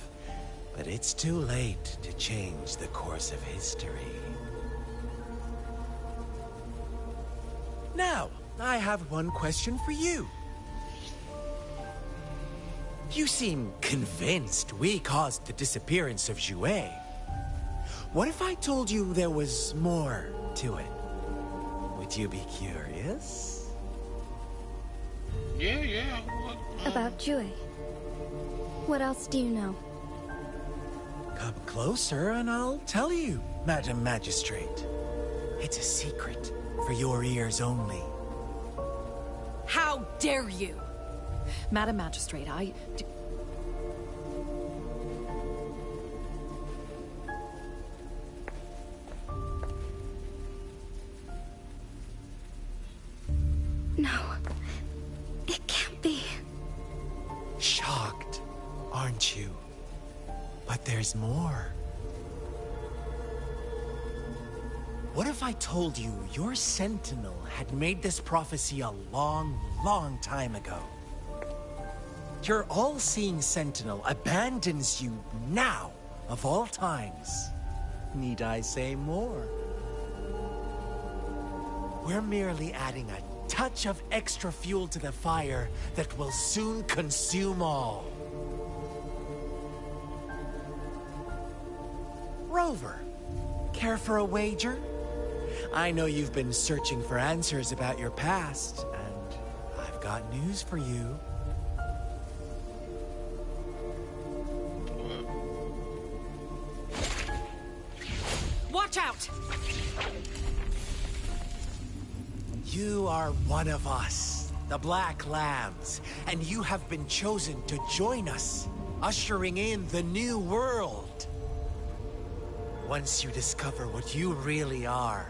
but it's too late to change the course of history. Now, I have one question for you. You seem convinced we caused the disappearance of Jue. What if I told you there was more to it? Would you be curious? Yeah. What? About Jue. What else do you know? Come closer and I'll tell you, Madam Magistrate. It's a secret for your ears only. How dare you! Madam Magistrate, No. It can't be. Shocked, aren't you? But there's more. What if I told you your sentinel had made this prophecy a long, long time ago? Your all-seeing sentinel abandons you now, of all times. Need I say more? We're merely adding a touch of extra fuel to the fire that will soon consume all. Rover, care for a wager? I know you've been searching for answers about your past, and I've got news for you. watch out! You are one of us, the Black Lambs, and you have been chosen to join us, ushering in the new world. Once you discover what you really are,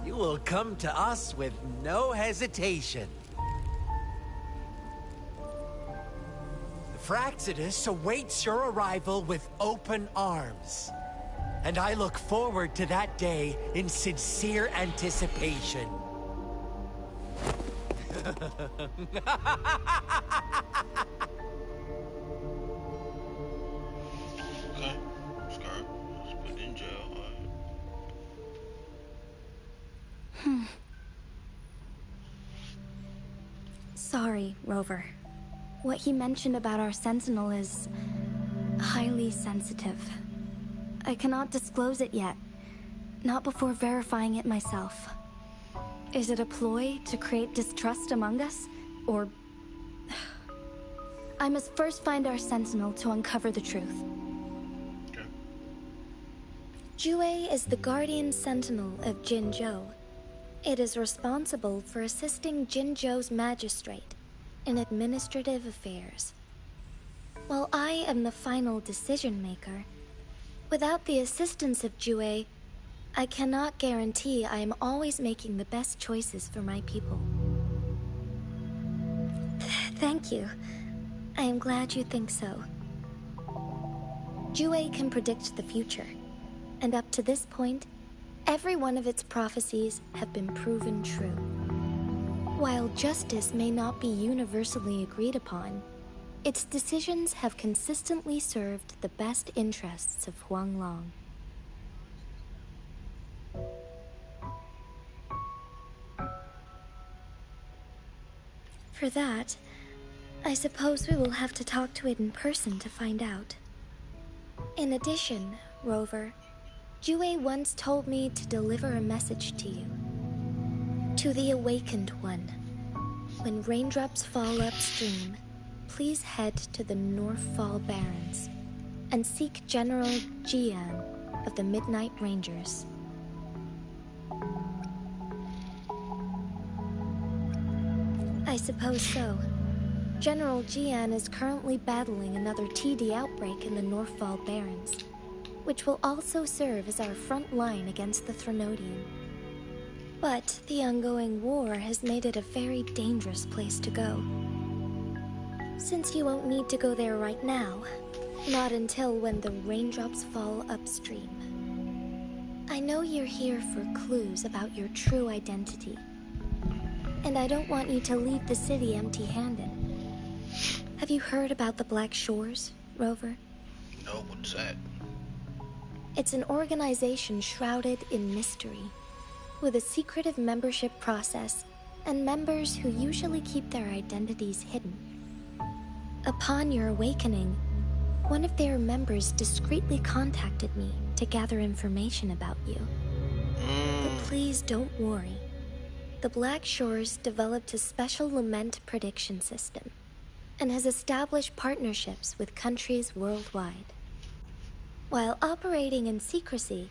you will come to us with no hesitation. The Fraxidus awaits your arrival with open arms. And I look forward to that day in sincere anticipation. Okay. Scar. Let's put in jail. Sorry, Rover. What he mentioned about our Sentinel is highly sensitive. I cannot disclose it yet. Not before verifying it myself. Is it a ploy to create distrust among us? Or... I must first find our Sentinel to uncover the truth. Okay. Jue is the Guardian Sentinel of Jinzhou. It is responsible for assisting Jinzhou's magistrate in administrative affairs. While I am the final decision maker, without the assistance of Jue, I cannot guarantee I am always making the best choices for my people. Thank you. I am glad you think so. Jue can predict the future, and up to this point, every one of its prophecies have been proven true. While justice may not be universally agreed upon, its decisions have consistently served the best interests of Huanglong. For that, I suppose we will have to talk to it in person to find out. In addition, Rover, Jue once told me to deliver a message to you. To the Awakened One. When raindrops fall upstream, please head to the Northfall Barrens and seek General Jian of the Midnight Rangers. I suppose so. General Jian is currently battling another TD outbreak in the Northfall Barrens. which will also serve as our front line against the Threnodian. But the ongoing war has made it a very dangerous place to go. Since you won't need to go there right now, not until when the raindrops fall upstream. I know you're here for clues about your true identity. And I don't want you to leave the city empty-handed. Have you heard about the Black Shores, Rover? No, what's that? It's an organization shrouded in mystery, with a secretive membership process and members who usually keep their identities hidden. Upon your awakening, one of their members discreetly contacted me to gather information about you. But please don't worry. The Black Shores developed a special lament prediction system and has established partnerships with countries worldwide. While operating in secrecy,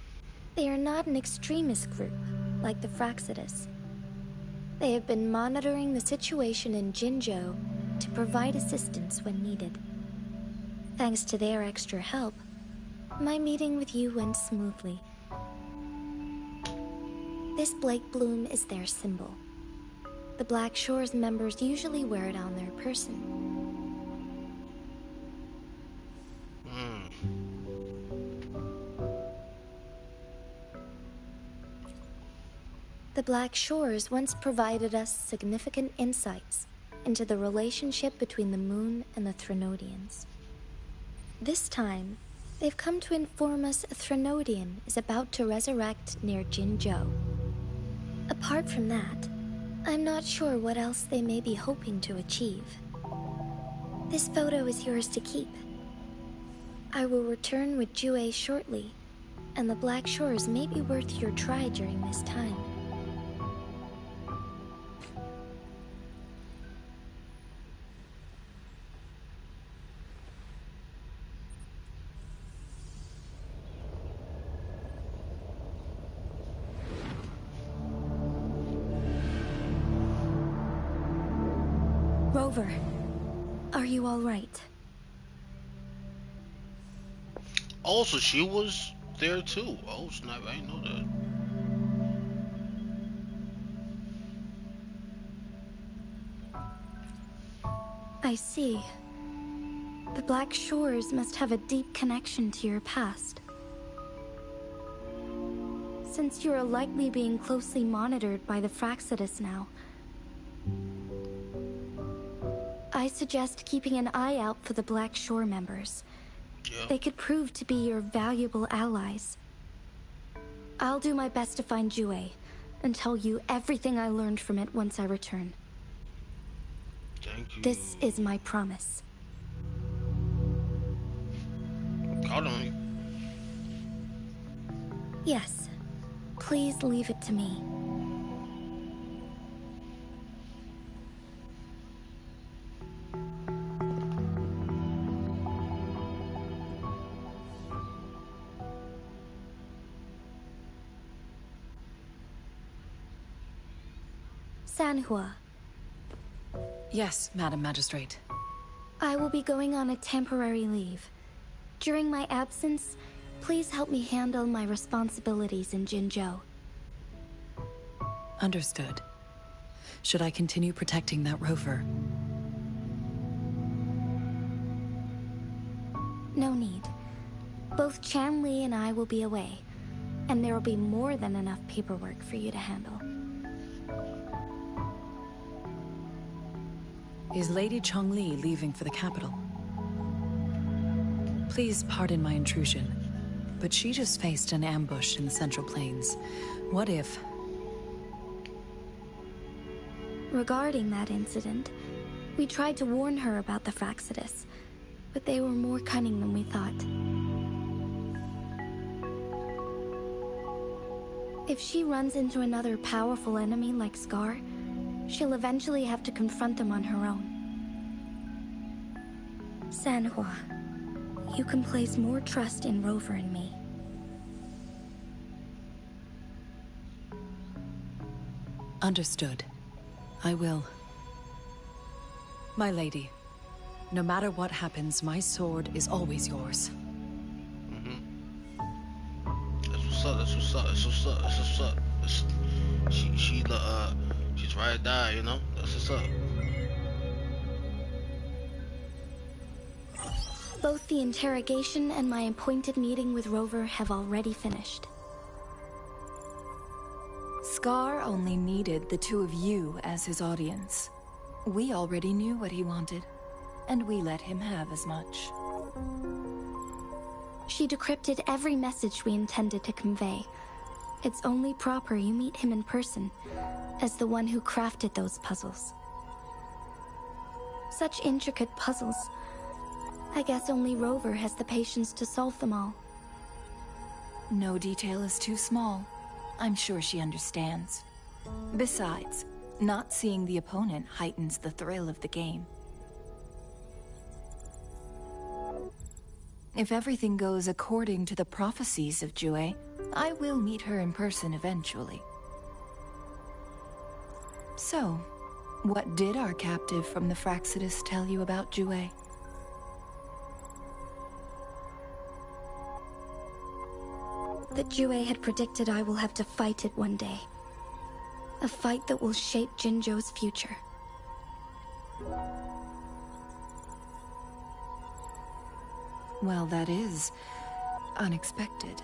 they are not an extremist group like the Fraxidus. They have been monitoring the situation in Jinzhou to provide assistance when needed. Thanks to their extra help, my meeting with you went smoothly. This Blake Bloom is their symbol. The Black Shores members usually wear it on their person. The Black Shores once provided us significant insights into the relationship between the moon and the Threnodians. This time, they've come to inform us a Threnodian is about to resurrect near Jinzhou. Apart from that, I'm not sure what else they may be hoping to achieve. This photo is yours to keep. I will return with Jue shortly, and the Black Shores may be worth your try during this time. Rover, are you all right? Oh, so she was there too. Oh snap, I didn't know that. I see. The Black Shores must have a deep connection to your past. Since you are likely being closely monitored by the Fraxidus now, I suggest keeping an eye out for the Black Shore members. Yeah. They could prove to be your valuable allies. I'll do my best to find Jue and tell you everything I learned from it once I return. Thank you. This is my promise. Hold on. Yes. Please leave it to me. Sanhua. Yes, Madam Magistrate. I will be going on a temporary leave. During my absence, please help me handle my responsibilities in Jinzhou. Understood. Should I continue protecting that rover? No need. Both Chan Li and I will be away, and there will be more than enough paperwork for you to handle. Is Lady Chongli leaving for the capital? Please pardon my intrusion, but she just faced an ambush in the Central Plains. What if... Regarding that incident, we tried to warn her about the Fraxidus, but they were more cunning than we thought. If she runs into another powerful enemy like Scar, she'll eventually have to confront them on her own. Sanhua, you can place more trust in Rover and me. Understood. I will. My lady, no matter what happens, my sword is always yours. what's up. That's what's up. That's what's up. She's ride or die, you know. That's what's up. Both the interrogation and my appointed meeting with Rover have already finished. Scar only needed the two of you as his audience. We already knew what he wanted, and we let him have as much. She decrypted every message we intended to convey. It's only proper you meet him in person, as the one who crafted those puzzles. Such intricate puzzles. I guess only Rover has the patience to solve them all. No detail is too small. I'm sure she understands. Besides, not seeing the opponent heightens the thrill of the game. If everything goes according to the prophecies of Jue, I will meet her in person eventually. So, what did our captive from the Fraxidus tell you about Jue? That Jue had predicted I will have to fight it one day. A fight that will shape Jinzhou's future. Well, that is unexpected.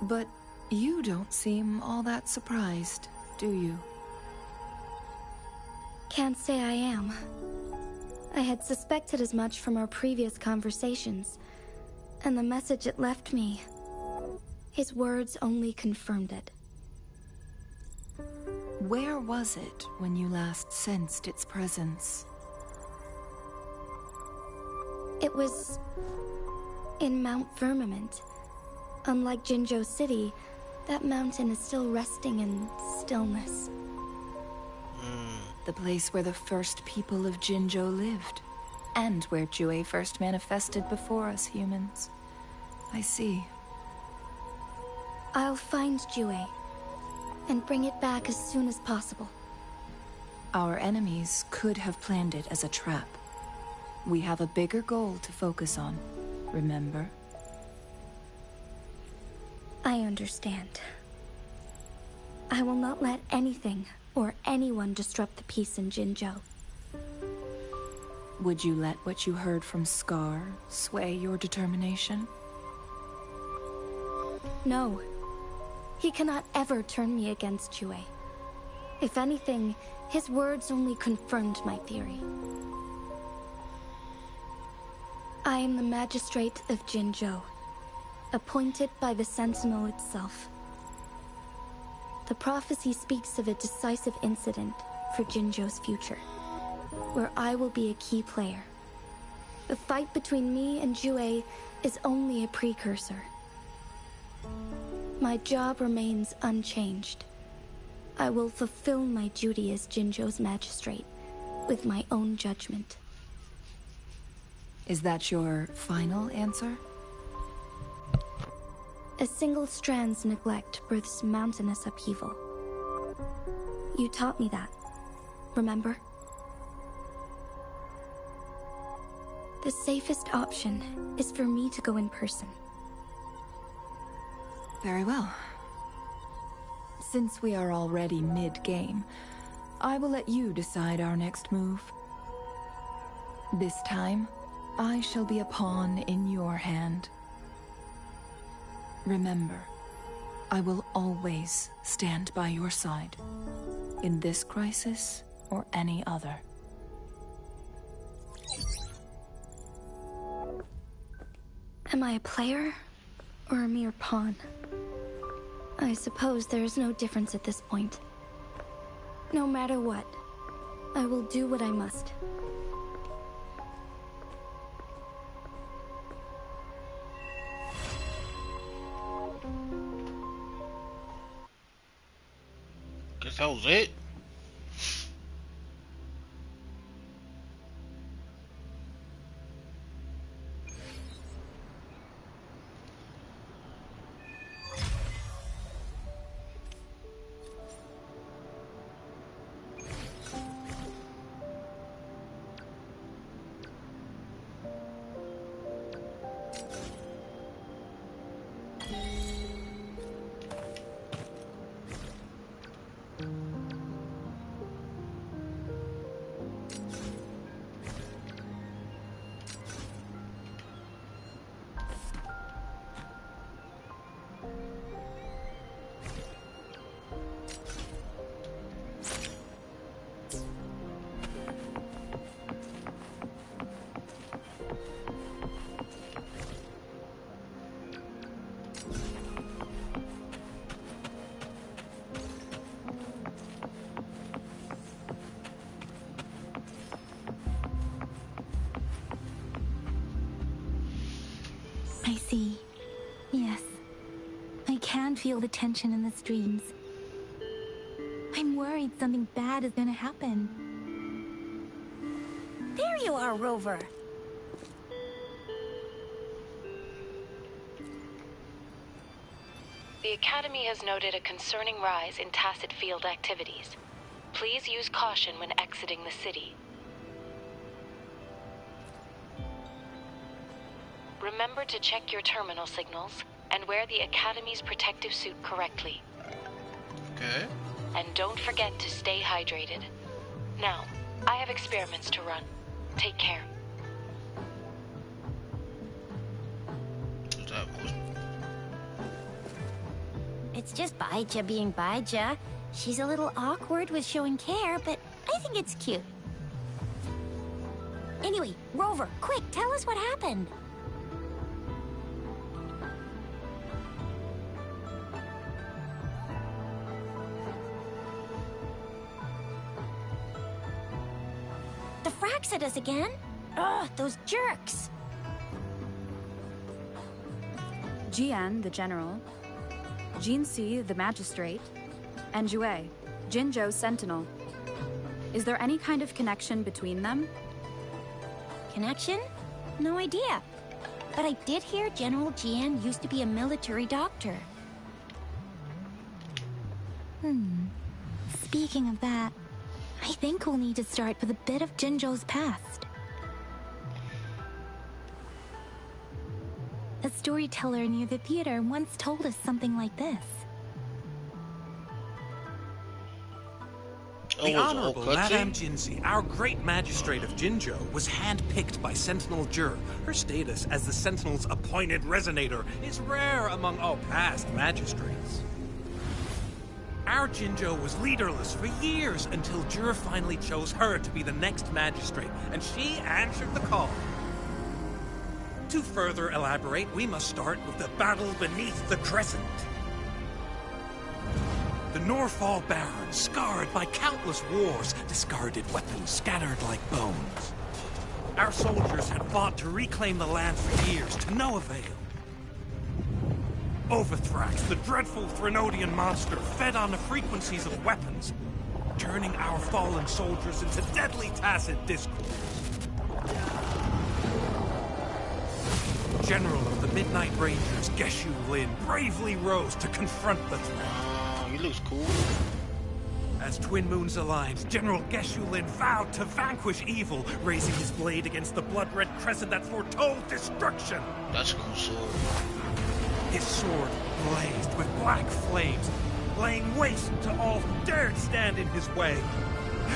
But you don't seem all that surprised, do you? Can't say I am. I had suspected as much from our previous conversations, and the message it left me, his words only confirmed it. Where was it when you last sensed its presence? It was in Mount Firmament. Unlike Jinzhou City, that mountain is still resting in stillness. The place where the first people of Jinzhou lived, and where Jue first manifested before us humans. I see. I'll find Jue, and bring it back as soon as possible. Our enemies could have planned it as a trap. We have a bigger goal to focus on, remember? I understand. I will not let anything or anyone disrupt the peace in Jinzhou. Would you let what you heard from Scar sway your determination? No. He cannot ever turn me against Jue. If anything, his words only confirmed my theory. I am the magistrate of Jinzhou, appointed by the Sentinel itself. The prophecy speaks of a decisive incident for Jinzhou's future, where I will be a key player. The fight between me and Jue is only a precursor. My job remains unchanged. I will fulfill my duty as Jinzhou's magistrate with my own judgment. Is that your final answer? A single strand's neglect births mountainous upheaval. You taught me that, remember? The safest option is for me to go in person. Very well. Since we are already mid-game, I will let you decide our next move. This time, I shall be a pawn in your hand. Remember, I will always stand by your side, in this crisis or any other. Am I a player or a mere pawn? I suppose there is no difference at this point. No matter what, I will do what I must. Guess that was it. feel the tension in the streams. I'm worried something bad is gonna happen. There you are, Rover. The Academy has noted a concerning rise in tacit field activities. Please use caution when exiting the city. Remember to check your terminal signals and wear the Academy's protective suit correctly. Okay. And don't forget to stay hydrated. Now, I have experiments to run. Take care. What's that? It's just Baija being Baija. She's a little awkward with showing care, but I think it's cute. Anyway, Rover, quick, tell us what happened. The Fraxidas again? Ugh, those jerks! Jian, the general, Jinxi, the magistrate, and Jue, Jinzhou's sentinel. Is there any kind of connection between them? Connection? No idea. But I did hear General Jian used to be a military doctor. Speaking of that, I think we'll need to start with a bit of Jinzhou's past. A storyteller near the theater once told us something like this. The Honorable Madame Jinxi, our great magistrate of Jinzhou, was handpicked by Sentinel Jur. Her status as the Sentinel's appointed resonator is rare among all past magistrates. Our Jinzhou was leaderless for years until Jur finally chose her to be the next magistrate, and she answered the call. To further elaborate, we must start with the battle beneath the Crescent. The Norfall Barons, scarred by countless wars, discarded weapons scattered like bones. Our soldiers had fought to reclaim the land for years, to no avail. Overthrax, the dreadful Threnodian monster, fed on the frequencies of weapons, turning our fallen soldiers into deadly tacit discourse. General of the Midnight Rangers, Geshu Lin, bravely rose to confront the threat. He looks cool. As Twin Moons aligned, General Geshu Lin vowed to vanquish evil, raising his blade against the blood-red crescent that foretold destruction. That's a cool sword. His sword blazed with black flames, laying waste to all who dared stand in his way.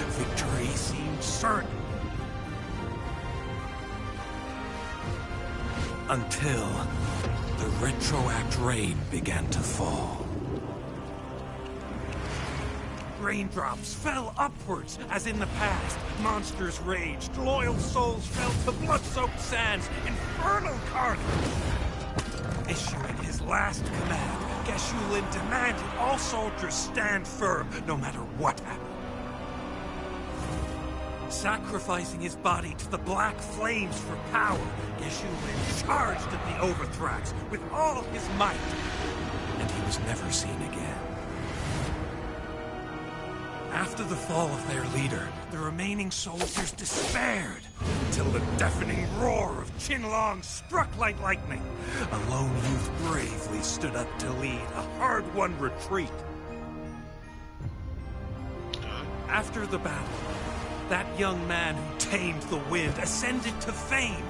Victory seemed certain. Until the retroact rain began to fall. Raindrops fell upwards, as in the past. Monsters raged, loyal souls fell to blood-soaked sands, infernal carnage. Issuing his last command, Geshu Lin demanded all soldiers stand firm, no matter what happened. Sacrificing his body to the black flames for power, Geshu Lin charged at the Overthrax with all his might, and he was never seen again. After the fall of their leader, the remaining soldiers despaired, until the deafening roar of Qinlong struck like lightning. A lone youth bravely stood up to lead a hard-won retreat. After the battle, that young man who tamed the wind ascended to fame,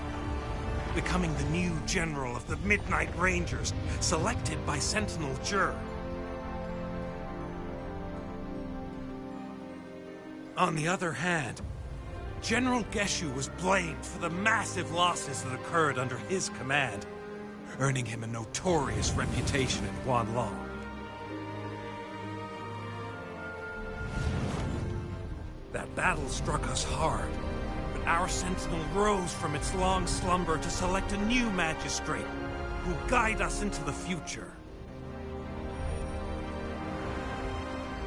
becoming the new general of the Midnight Rangers, selected by Sentinel Jur. On the other hand, General Geshu was blamed for the massive losses that occurred under his command, earning him a notorious reputation in Guanlong. That battle struck us hard, but our sentinel rose from its long slumber to select a new magistrate who will guide us into the future.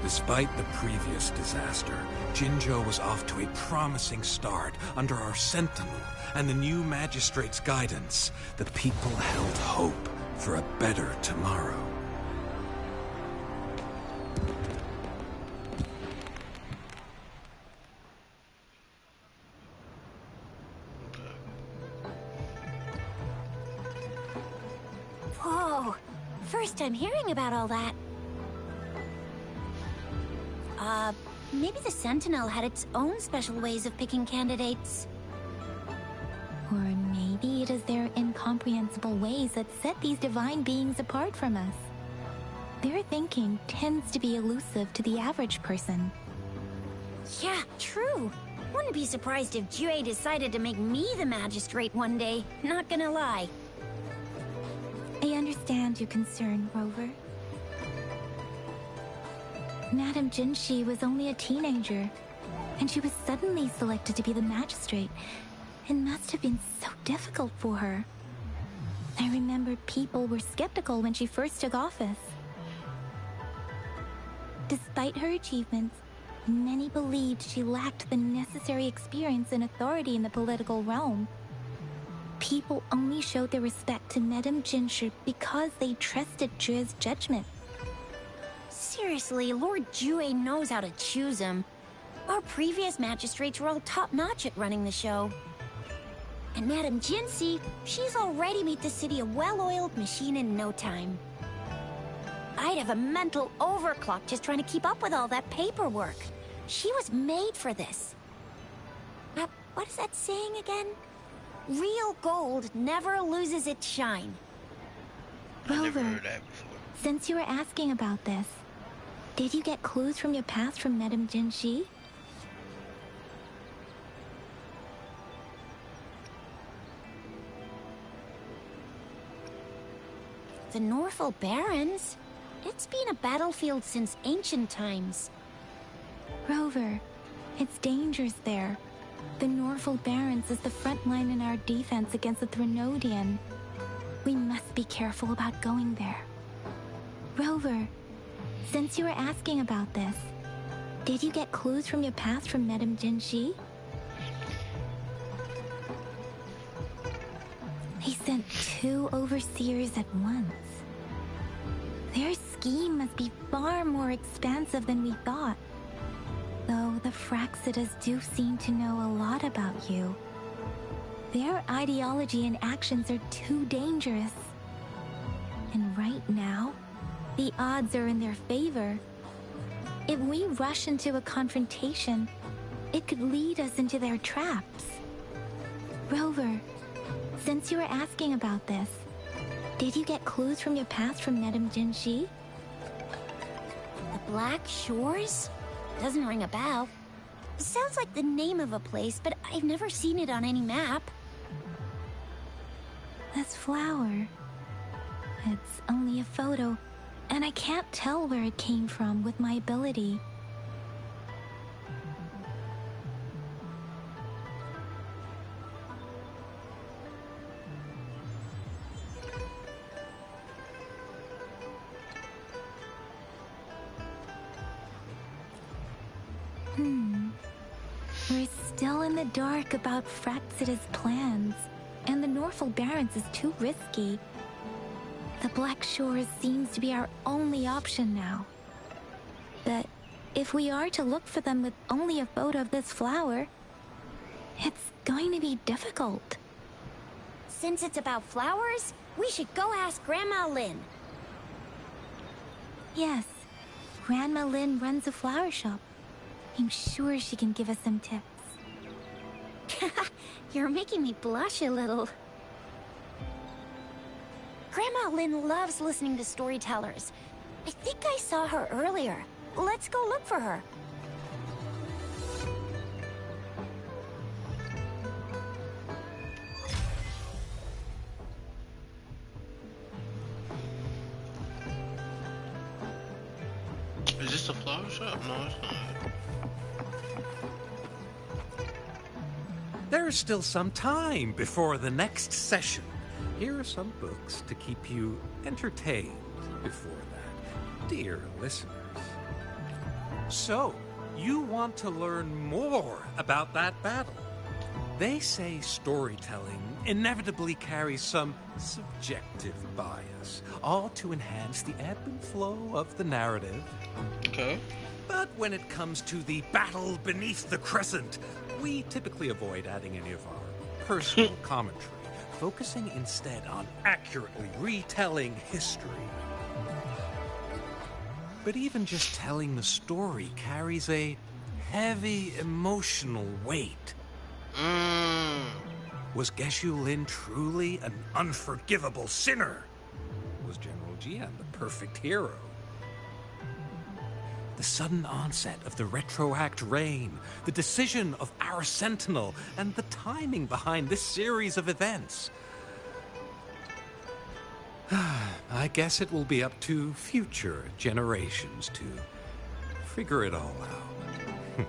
Despite the previous disaster, Jinzhou was off to a promising start under our sentinel and the new magistrate's guidance. The people held hope for a better tomorrow. first time hearing about all that. Maybe the Sentinel had its own special ways of picking candidates. Or maybe it is their incomprehensible ways that set these divine beings apart from us. Their thinking tends to be elusive to the average person. Yeah, true. Wouldn't be surprised if Jue decided to make me the magistrate one day. Not gonna lie. I understand your concern, Rover. Madame Jinshi was only a teenager, and she was suddenly selected to be the magistrate. It must have been so difficult for her. I remember people were skeptical when she first took office. Despite her achievements, many believed she lacked the necessary experience and authority in the political realm. People only showed their respect to Madame Jinshi because they trusted Jue's judgment. Seriously, Lord Jue knows how to choose him. Our previous magistrates were all top-notch at running the show. And Madame Jinshi, she's already made the city a well-oiled machine in no time. I'd have a mental overclock just trying to keep up with all that paperwork. She was made for this. What is that saying again? Real gold never loses its shine. I never Rover, heard that before. since you were asking about this, did you get clues from your past from Madame Jinshi? The Norfolk Barrens? It's been a battlefield since ancient times. Rover, it's dangerous there. The Norfolk Barrens is the front line in our defense against the Threnodian. We must be careful about going there. Rover, since you were asking about this, did you get clues from your past from Madame Jinshi? He sent 2 overseers at once. Their scheme must be far more expansive than we thought. Though the Fraxidas do seem to know a lot about you. Their ideology and actions are too dangerous. And right now, the odds are in their favor. If we rush into a confrontation, it could lead us into their traps. Rover, since you were asking about this, did you get clues from your past from Madame Jinshi? The Black Shores? Doesn't ring a bell. Sounds like the name of a place, but I've never seen it on any map. This flower. It's only a photo, and I can't tell where it came from with my ability. We're still in the dark about Fraxida's plans, and the Norfolk Barrens is too risky. The Black Shores seems to be our only option now. But if we are to look for them with only a photo of this flower, it's going to be difficult. Since it's about flowers, we should go ask Grandma Lynn. Yes, Grandma Lynn runs a flower shop. I'm sure she can give us some tips. You're making me blush a little. Grandma Lynn loves listening to storytellers. I think I saw her earlier. Let's go look for her. Is this a flower shop? No, it's not. There's still some time before the next session. Here are some books to keep you entertained before that, dear listeners. So, you want to learn more about that battle? They say storytelling inevitably carries some subjective bias, all to enhance the ebb and flow of the narrative. Okay. But when it comes to the battle beneath the crescent, we typically avoid adding any of our personal commentary, focusing instead on accurately retelling history. But even just telling the story carries a heavy emotional weight. Was Geshu Lin truly an unforgivable sinner? Was General Jian the perfect hero? The sudden onset of the retroact rain, the decision of our Sentinel, and the timing behind this series of events. I guess it will be up to future generations to figure it all out.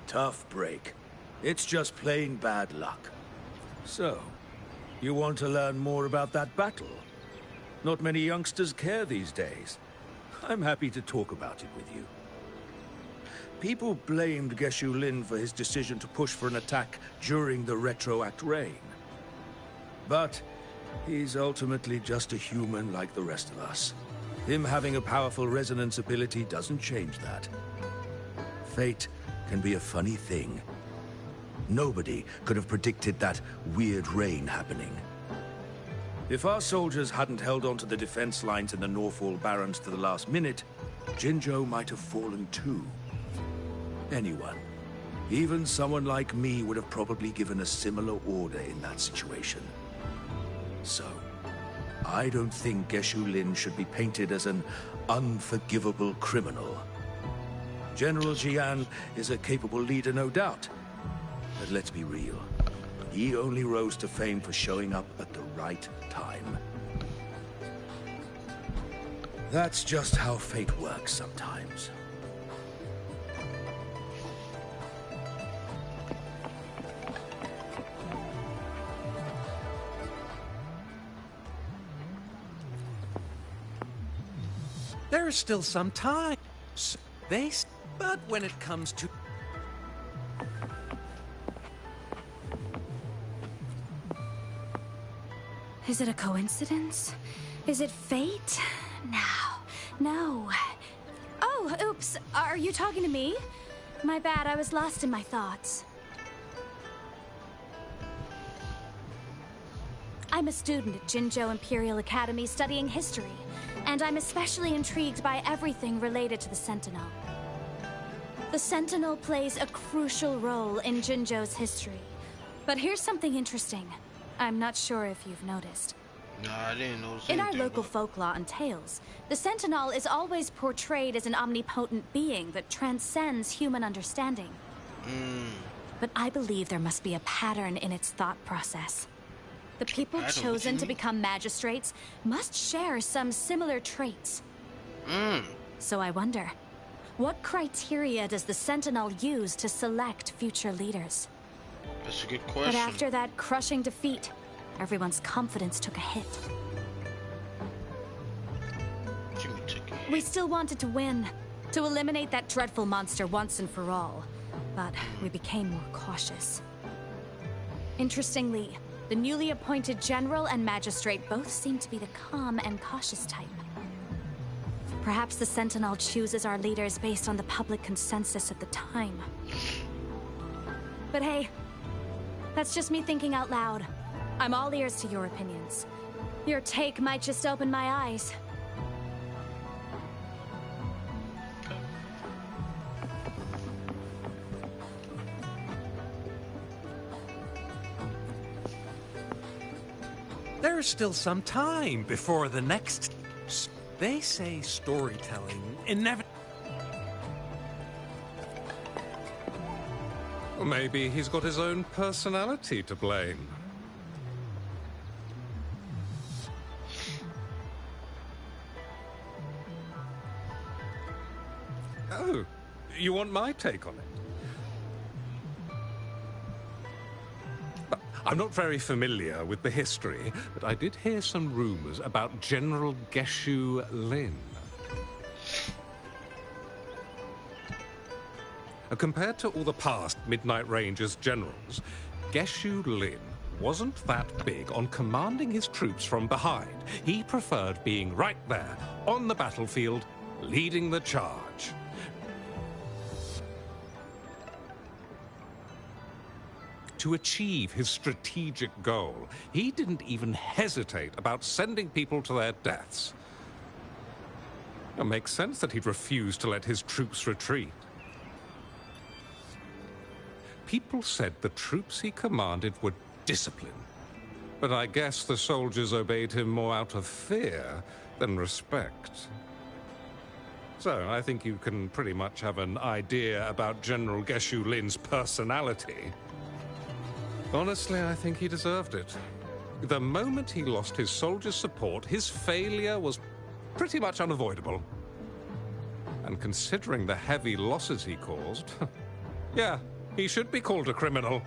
Tough break. It's just plain bad luck. So, you want to learn more about that battle? Not many youngsters care these days. I'm happy to talk about it with you. People blamed Geshu Lin for his decision to push for an attack during the retroact rain. But he's ultimately just a human like the rest of us. Him having a powerful resonance ability doesn't change that. Fate can be a funny thing. Nobody could have predicted that weird rain happening. If our soldiers hadn't held onto the defense lines in the Northwall Barrens to the last minute, Jinzhou might have fallen too. Anyone, even someone like me, would have probably given a similar order in that situation. So, I don't think Geshu Lin should be painted as an unforgivable criminal. General Jian is a capable leader, no doubt. But let's be real. He only rose to fame for showing up at the right time. That's just how fate works sometimes. There is still some time. But when it comes to... Is it a coincidence? Is it fate? No. Oh, oops. Are you talking to me? My bad, I was lost in my thoughts. I'm a student at Jinzhou Imperial Academy studying history, and I'm especially intrigued by everything related to the Sentinel. The Sentinel plays a crucial role in Jinzhou's history. But here's something interesting. I'm not sure if you've noticed. Nah, I didn't notice In our anything, local but... folklore and tales, the Sentinel is always portrayed as an omnipotent being that transcends human understanding. But I believe there must be a pattern in its thought process. The people chosen to become magistrates must share some similar traits. So I wonder, what criteria does the Sentinel use to select future leaders? That's a good question. But after that crushing defeat, everyone's confidence took a hit. Jimmy took it. We still wanted to win, to eliminate that dreadful monster once and for all. But we became more cautious. Interestingly, the newly appointed general and magistrate both seem to be the calm and cautious type. Perhaps the Sentinel chooses our leaders based on the public consensus at the time. But hey, that's just me thinking out loud. I'm all ears to your opinions. Your take might just open my eyes. There is still some time before the next... They say storytelling inevitably... Maybe he's got his own personality to blame. Oh, you want my take on it? I'm not very familiar with the history, but I did hear some rumors about General Geshu Lin. Compared to all the past Midnight Rangers generals, Geshu Lin wasn't that big on commanding his troops from behind. He preferred being right there, on the battlefield, leading the charge. To achieve his strategic goal, he didn't even hesitate about sending people to their deaths. It makes sense that he'd refuse to let his troops retreat. People said the troops he commanded were disciplined, but I guess the soldiers obeyed him more out of fear than respect. So I think you can pretty much have an idea about General Geshu Lin's personality. Honestly, I think he deserved it. The moment he lost his soldiers' support, his failure was pretty much unavoidable. And considering the heavy losses he caused, yeah, he should be called a criminal.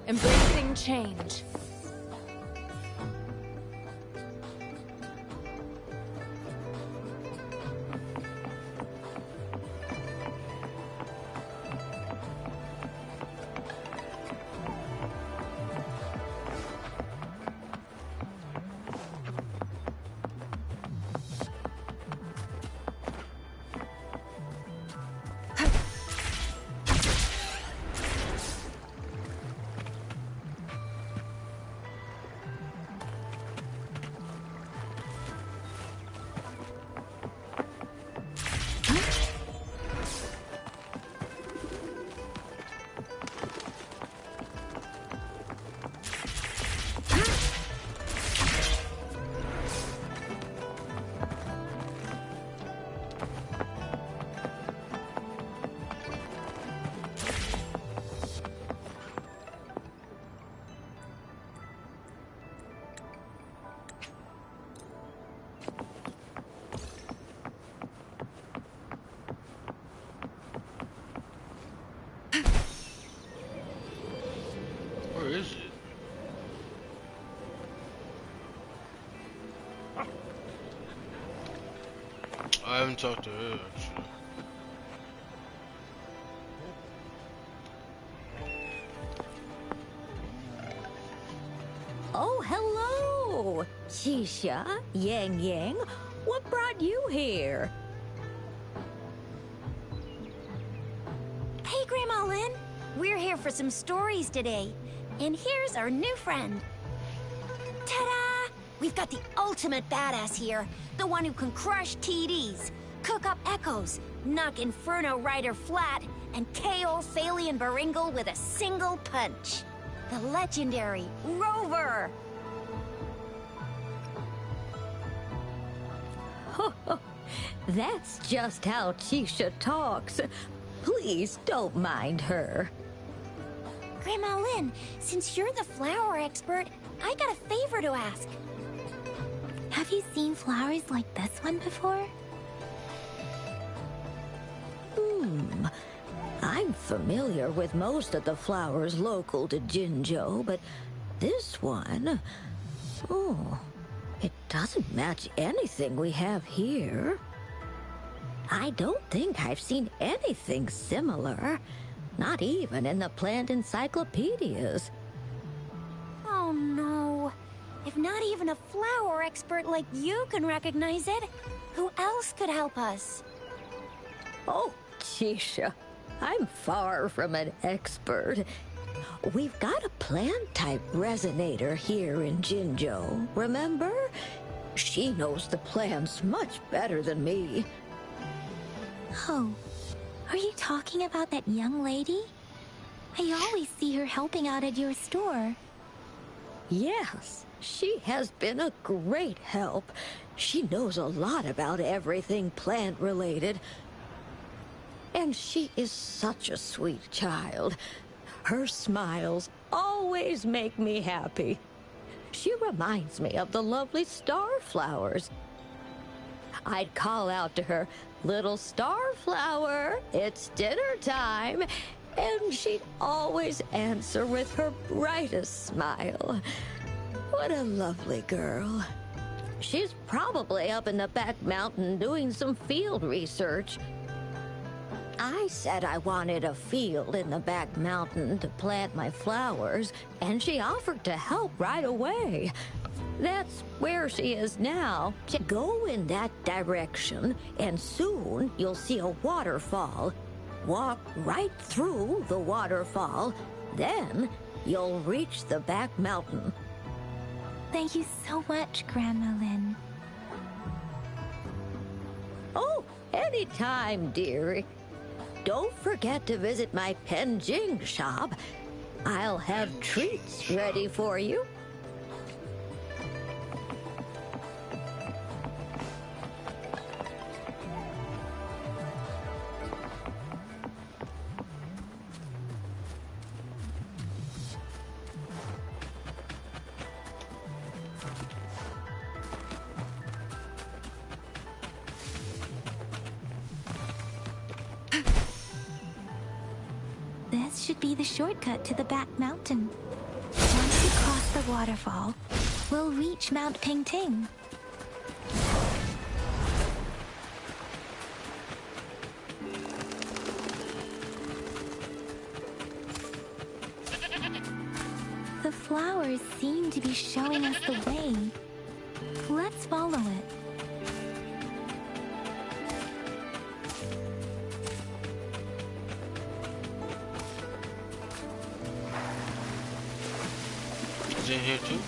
Embracing change. Where is it? I haven't talked to her, actually. Oh, hello! Shisha, Yang Yang, what brought you here? Hey, Grandma Lynn. We're here for some stories today. And here's our new friend. Ta-da! We've got the ultimate badass here. The one who can crush TDs, cook up echoes, knock Inferno Rider flat, and KO Phalian Baringle with a single punch. The legendary Rover! That's just how Chisha talks. Please don't mind her. Grandma Lynn, since you're the flower expert, I got a favor to ask. Have you seen flowers like this one before? I'm familiar with most of the flowers local to Jinzhou, but this one... Oh, it doesn't match anything we have here. I don't think I've seen anything similar. Not even in the plant encyclopedias. Oh no. If not even a flower expert like you can recognize it, who else could help us? Oh, Chisha, I'm far from an expert. We've got a plant-type resonator here in Jinzhou, remember? She knows the plants much better than me. Oh, are you talking about that young lady? I always see her helping out at your store. Yes, she has been a great help. She knows a lot about everything plant-related. And she is such a sweet child. Her smiles always make me happy. She reminds me of the lovely starflowers. I'd call out to her, "Little starflower, it's dinner time," and she'd always answer with her brightest smile. What a lovely girl. She's probably up in the back mountain doing some field research. I said I wanted a field in the back mountain to plant my flowers, and she offered to help right away. That's where she is now. Go in that direction, and soon you'll see a waterfall. Walk right through the waterfall, then you'll reach the back mountain. Thank you so much, Grandma Lynn. Oh, anytime, dearie. Don't forget to visit my Penjing shop. I'll have treats ready for you. This should be the shortcut to the back mountain. Once we cross the waterfall, we'll reach Mount Pingting. The flowers seem to be showing us the way. Let's follow it. Is it here too?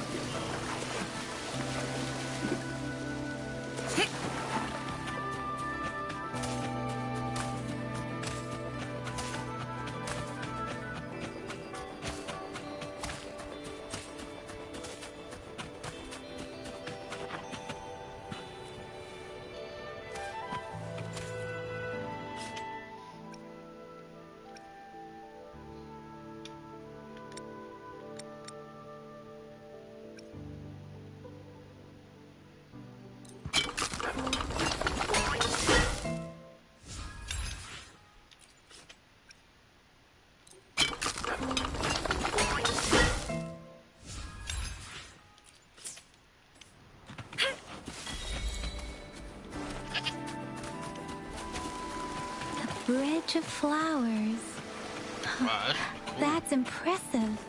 Bridge of flowers. Wow, that's cool. That's impressive.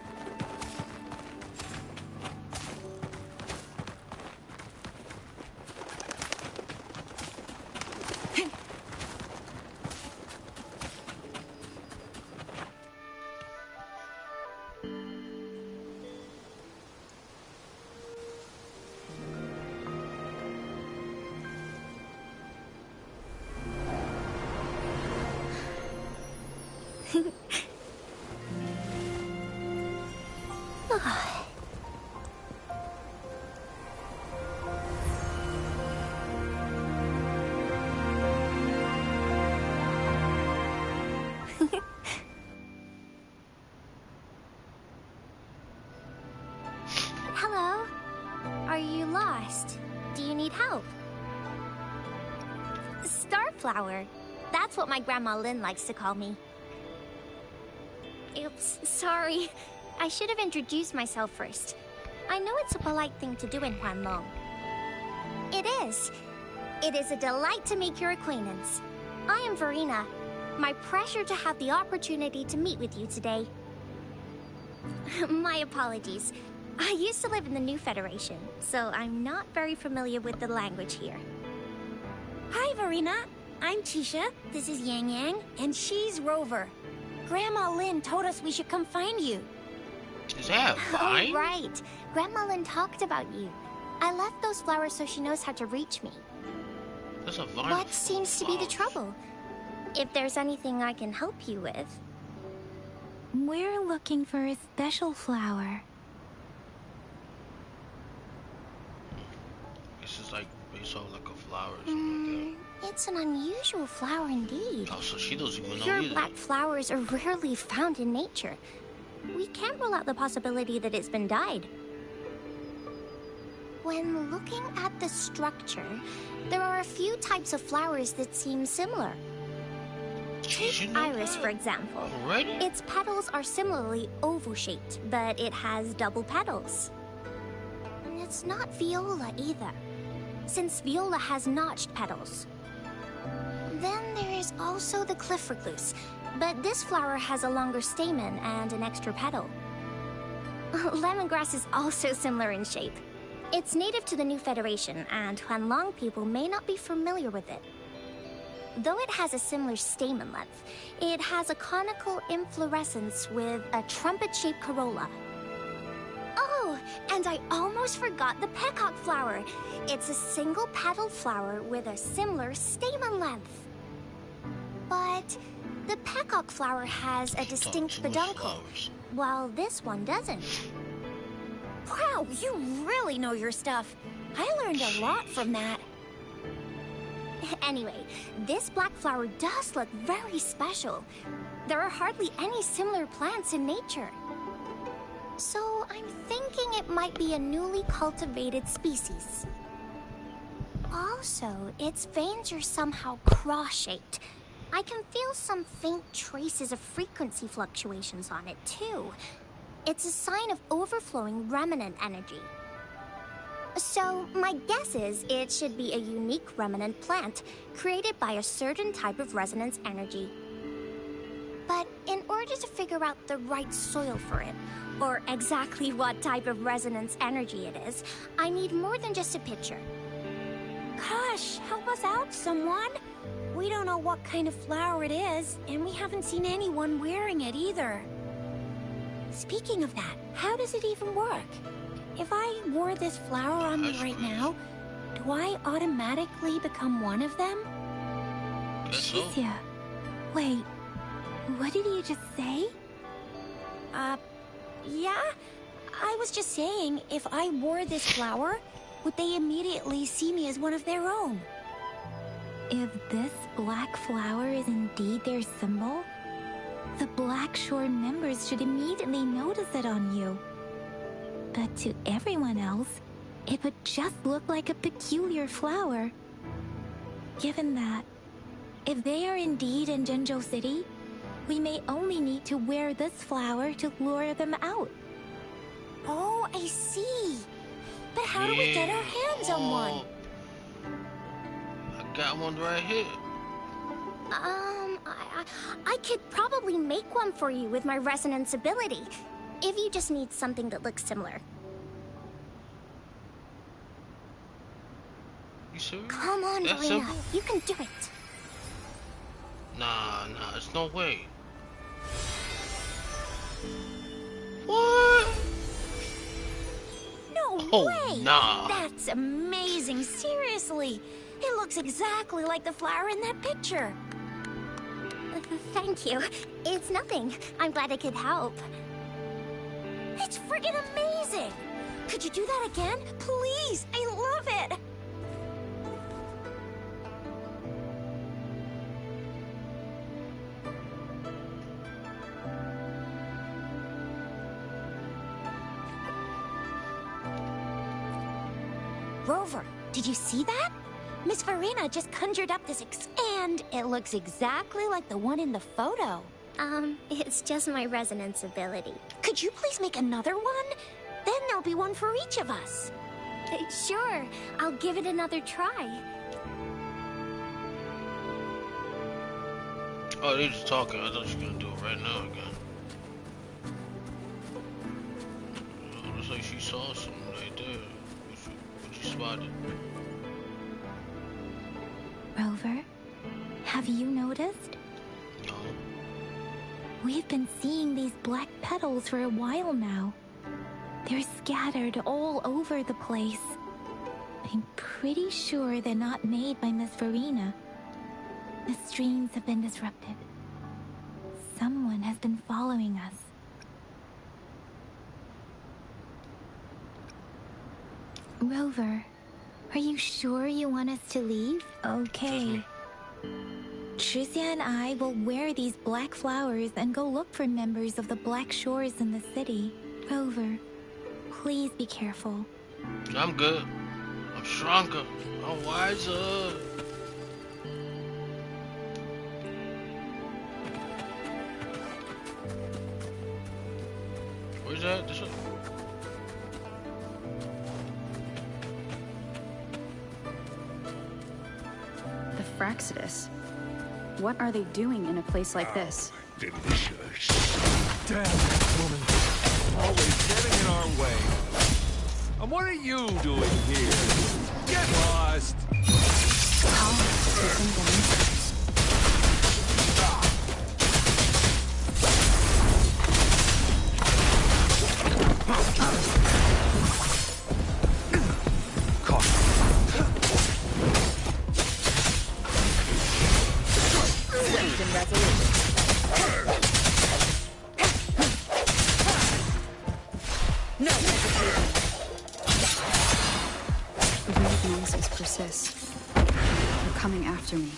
Hello? Are you lost? Do you need help? Starflower. That's what my Grandma Lynn likes to call me. Oops, sorry. I should have introduced myself first. I know it's a polite thing to do in Huanmeng. It is. It is a delight to make your acquaintance. I am Verena. My pleasure to have the opportunity to meet with you today. My apologies. I used to live in the New Federation, so I'm not very familiar with the language here. Hi, Verena. I'm Tisha. This is Yang Yang, and she's Rover. Grandma Lynn told us we should come find you. Is that a vine? Oh, right. Grandma Lynn talked about you. I left those flowers so she knows how to reach me. That's a vine. What seems to be the trouble? If there's anything I can help you with. We're looking for a special flower. This is like based on like a flower or something like It's an unusual flower indeed. that. Oh, so she doesn't even know Pure either. black flowers are rarely found in nature. We can't rule out the possibility that it's been dyed. When looking at the structure, there are a few types of flowers that seem similar. Jeez, you Take know Iris, that for example. already? Its petals are similarly oval-shaped, but it has double petals. And it's not Viola either, since Viola has notched petals. Then there is also the cliff recluse, but this flower has a longer stamen and an extra petal. Lemongrass is also similar in shape. It's native to the New Federation, and Huanlong people may not be familiar with it. Though it has a similar stamen length, it has a conical inflorescence with a trumpet-shaped corolla. Oh, and I almost forgot the peacock flower. It's a single-petaled flower with a similar stamen length. But the peacock flower has a distinct peduncle, while this one doesn't. Wow, you really know your stuff. I learned a lot from that. Anyway, this black flower does look very special. There are hardly any similar plants in nature. So I'm thinking it might be a newly cultivated species. Also, its veins are somehow cross-shaped. I can feel some faint traces of frequency fluctuations on it, too. It's a sign of overflowing remnant energy. So, my guess is it should be a unique remnant plant created by a certain type of resonance energy. But in order to figure out the right soil for it, or exactly what type of resonance energy it is, I need more than just a picture. Gosh, help us out, someone! We don't know what kind of flower it is, and we haven't seen anyone wearing it either. Speaking of that, how does it even work? If I wore this flower on me right now, do I automatically become one of them? Tricia, wait, what did you just say? Yeah? I was just saying, if I wore this flower, would they immediately see me as one of their own? If this black flower is indeed their symbol, the Black Shore members should immediately notice it on you. But to everyone else, it would just look like a peculiar flower. Given that, if they are indeed in Jinzhou City, we may only need to wear this flower to lure them out. Oh, I see. But how do we get our hands on one? I got one right here. I could probably make one for you with my resonance ability, if you just need something that looks similar. You serious? Come on, Verena, you can do it. Nah, there's no way. What? No way! Nah. That's amazing, seriously. It looks exactly like the flower in that picture. Thank you. It's nothing. I'm glad I could help. It's friggin' amazing! Could you do that again? Please! I love it! Rover, did you see that? Miss Verena just conjured up this and it looks exactly like the one in the photo. It's just my resonance ability. Could you please make another one? Then there'll be one for each of us. Sure, I'll give it another try. Oh, they're just talking. I thought you were gonna do it right now again. Looks like she saw something right there. What you spotted? Rover, have you noticed? No. We've been seeing these black petals for a while now. They're scattered all over the place. I'm pretty sure they're not made by Miss Verena. The streams have been disrupted. Someone has been following us. Rover, are you sure you want us to leave? Okay. Tricia and I will wear these black flowers and go look for members of the Black Shores in the city. Rover, please be careful. I'm good. I'm stronger. I'm wiser. Where's that? This one? The Fraxidus. What are they doing in a place like this? Delicious. Damn that woman. Always getting in our way. And what are you doing here? Get lost! They're coming after me.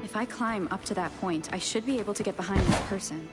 If I climb up to that point, I should be able to get behind that person.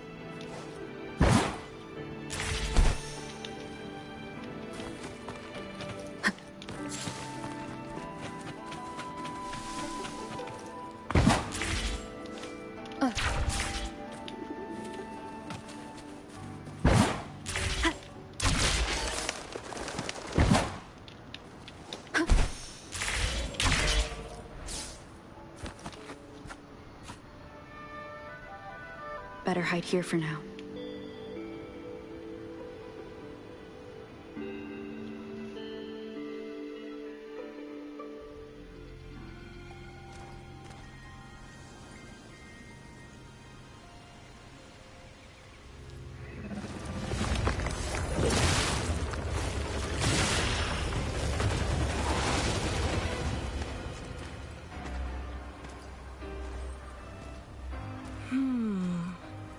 Better hide here for now.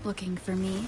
Looking for me?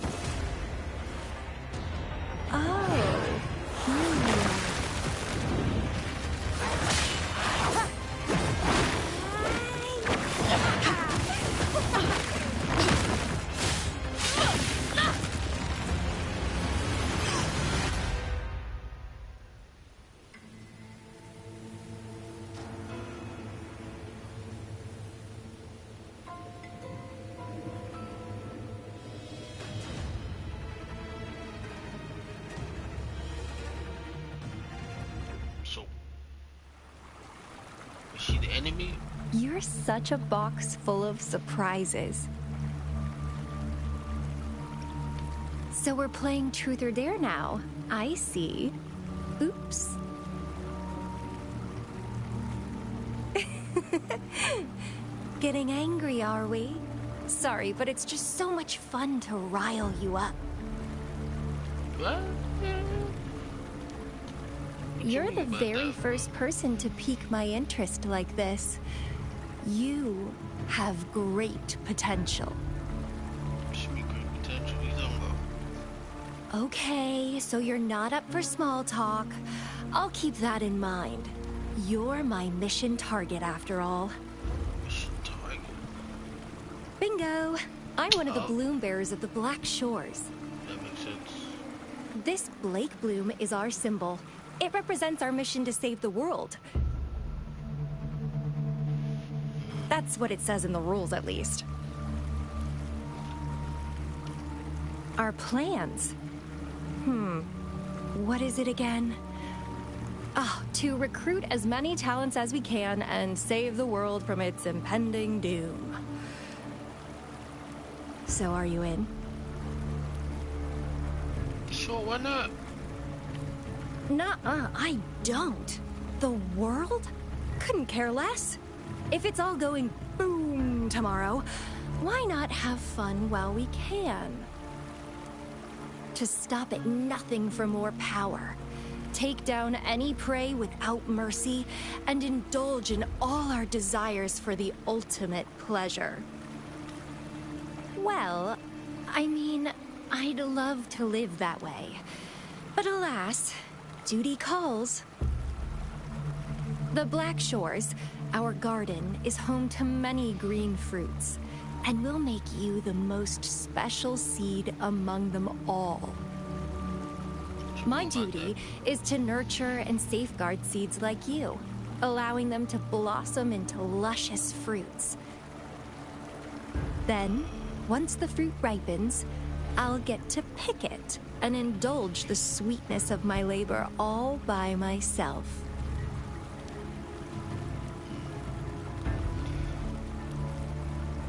Is she the enemy? You're such a box full of surprises. So we're playing Truth or Dare now. I see. Oops. Getting angry, are we? Sorry, but it's just so much fun to rile you up. What? You're the very first person to pique my interest like this. You have great potential. Great potential. What are you talking about? Okay, so you're not up for small talk. I'll keep that in mind. You're my mission target after all. Mission target? Bingo! I'm one of the bloom bearers of the Black Shores. That makes sense. This Blake bloom is our symbol. It represents our mission to save the world. That's what it says in the rules, at least. Our plans. What is it again? To recruit as many talents as we can and save the world from its impending doom. So are you in? Sure, why not? Nuh-uh, I don't. The world? Couldn't care less. If it's all going boom tomorrow, why not have fun while we can? To stop at nothing for more power. Take down any prey without mercy, and indulge in all our desires for the ultimate pleasure. Well, I mean, I'd love to live that way. But alas, duty calls. The Black Shores, our garden, is home to many green fruits, and will make you the most special seed among them all. My duty is to nurture and safeguard seeds like you, allowing them to blossom into luscious fruits. Then, once the fruit ripens, I'll get to pick it and indulge the sweetness of my labor all by myself.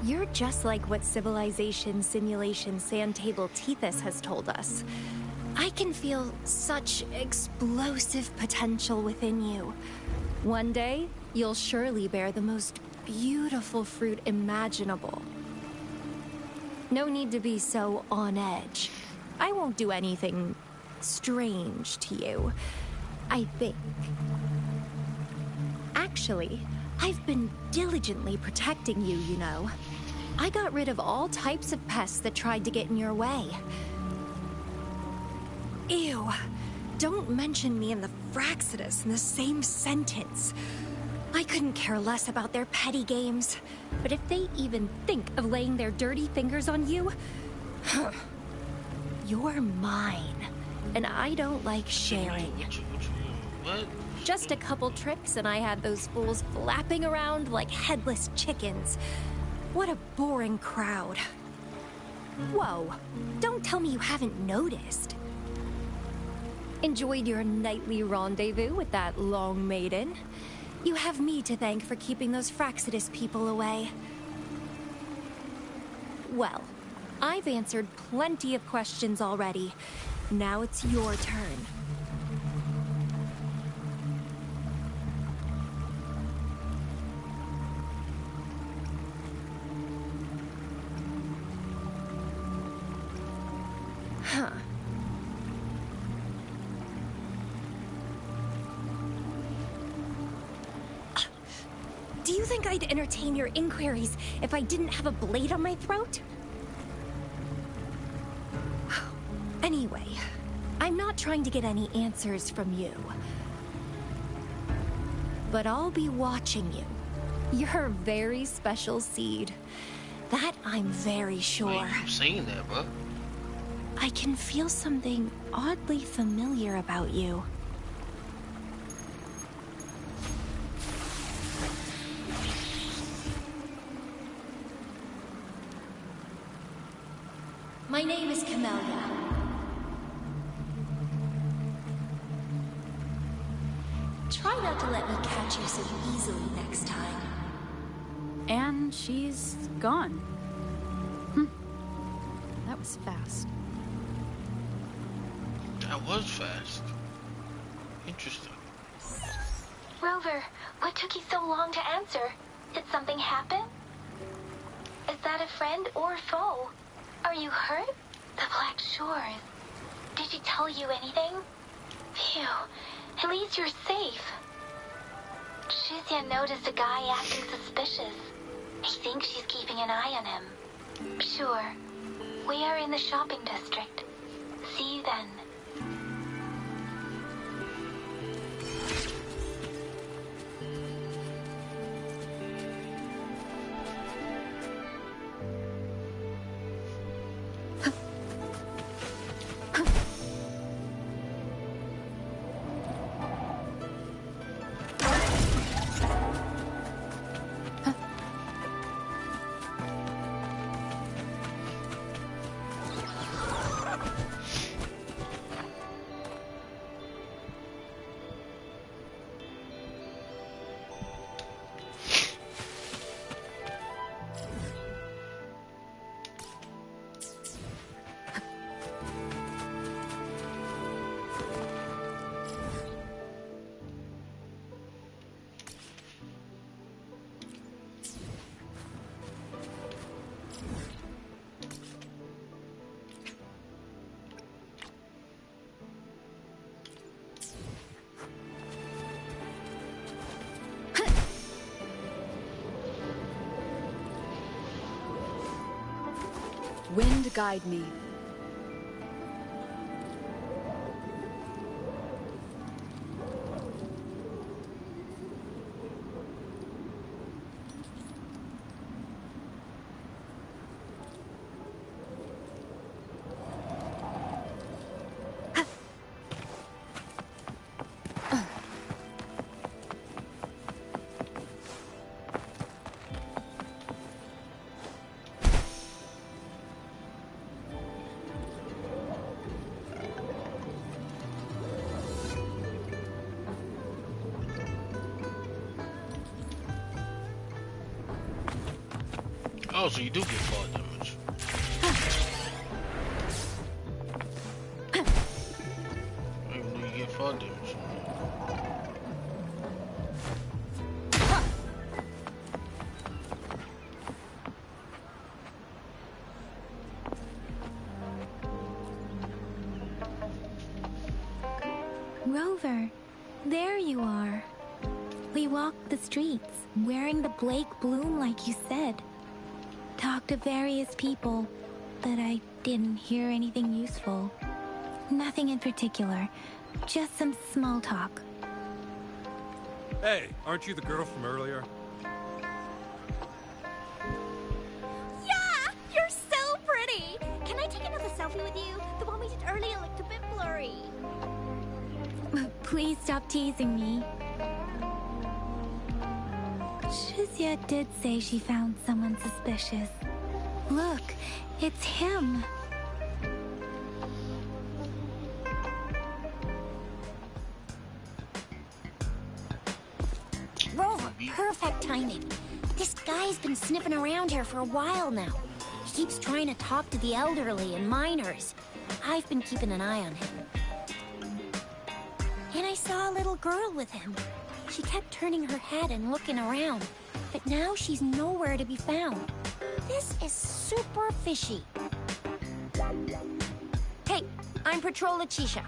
You're just like what Civilization Simulation Sandtable Tethys has told us. I can feel such explosive potential within you. One day, you'll surely bear the most beautiful fruit imaginable. No need to be so on edge. I won't do anything strange to you, I think. Actually, I've been diligently protecting you, you know. I got rid of all types of pests that tried to get in your way. Ew. Don't mention me and the Fraxidus in the same sentence. I couldn't care less about their petty games. But if they even think of laying their dirty fingers on you, you're mine. And I don't like sharing. What? Just a couple tricks and I had those fools flapping around like headless chickens. What a boring crowd. Whoa, don't tell me you haven't noticed. Enjoyed your nightly rendezvous with that long maiden. You have me to thank for keeping those Fraxidus people away. Well, I've answered plenty of questions already. Now it's your turn. Huh. Do you think I'd entertain your inquiries if I didn't have a blade on my throat? Anyway, I'm not trying to get any answers from you. But I'll be watching you. You're a very special seed. That I'm very sure. Why are you saying that, bro? I can feel something oddly familiar about you. My name is Camellia. Try not to let me catch you so easily next time. And she's gone. That was fast. That was fast. Interesting. Rover, what took you so long to answer? Did something happen? Is that a friend or a foe? Are you hurt? The Black Shores. Did she tell you anything? Phew, at least you're safe. Shuzia noticed a guy acting suspicious. I think she's keeping an eye on him. Sure. We are in the shopping district. See you then. Wind guide me. Oh, so you do get fall damage. I didn't know you get fall damage. Rover, there you are. We walked the streets, wearing the Blake bloom like you said. Talked to various people, but I didn't hear anything useful. Nothing in particular, just some small talk. Hey, aren't you the girl from earlier? Yeah! You're so pretty! Can I take another selfie with you? The one we did earlier looked a bit blurry. Please stop teasing me. Shizia did say she found someone suspicious. Look, it's him. Rover, perfect timing. This guy's been sniffing around here for a while now. He keeps trying to talk to the elderly and minors. I've been keeping an eye on him. And I saw a little girl with him. She kept turning her head and looking around, but now she's nowhere to be found. This is super fishy. Hey, I'm Patrol Letitia.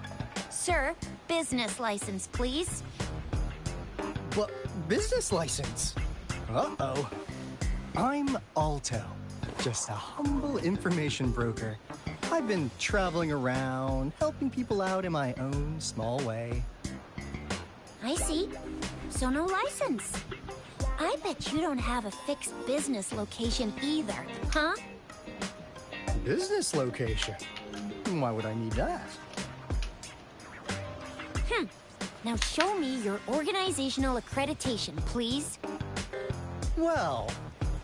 Sir, business license, please. What? Business license? Uh-oh. I'm Alto, just a humble information broker. I've been traveling around, helping people out in my own small way. I see. So no license. I bet you don't have a fixed business location either, huh? Business location? Why would I need that? Now show me your organizational accreditation, please. Well,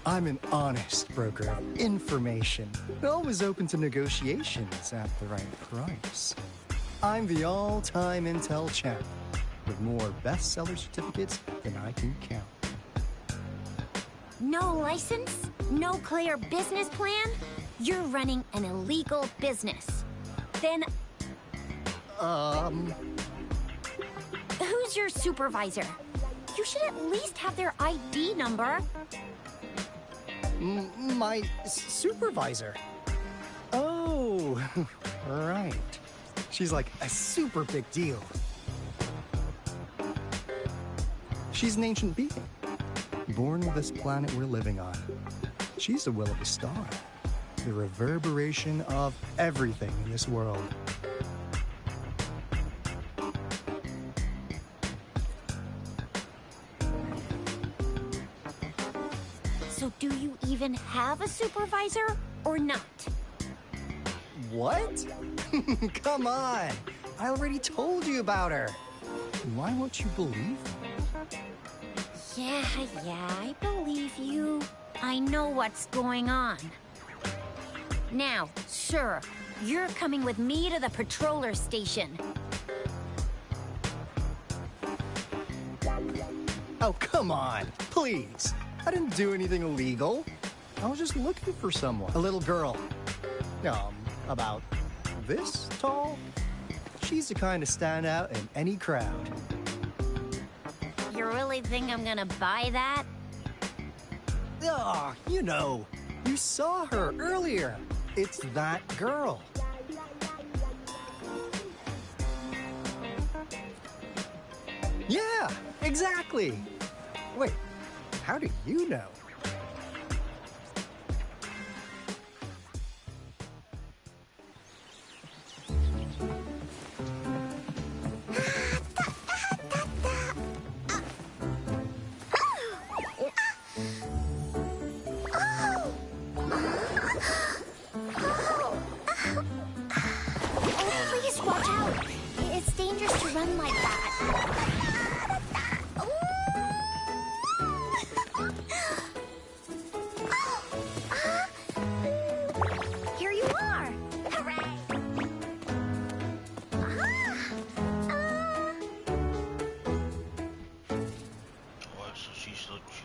I'm an honest broker of information, always open to negotiations at the right price. I'm the all-time intel champ, with more bestseller certificates than I can count. No license? No clear business plan? You're running an illegal business. Then... Who's your supervisor? You should at least have their ID number. My supervisor? Oh, right. She's like a super big deal. She's an ancient being, born with this planet we're living on. She's the will of the star, the reverberation of everything in this world. So do you even have a supervisor or not? What? Come on! I already told you about her. Why won't you believe me? Yeah, I believe you. I know what's going on. Now, sir, you're coming with me to the patroller station. Oh, come on, please. I didn't do anything illegal. I was just looking for someone. A little girl. About this tall. She's the kind to stand out in any crowd. You really think I'm gonna buy that? Ah, you know, you saw her earlier. It's that girl. Yeah, exactly. Wait, how do you know? run like that. Here you are. Hooray! What? So she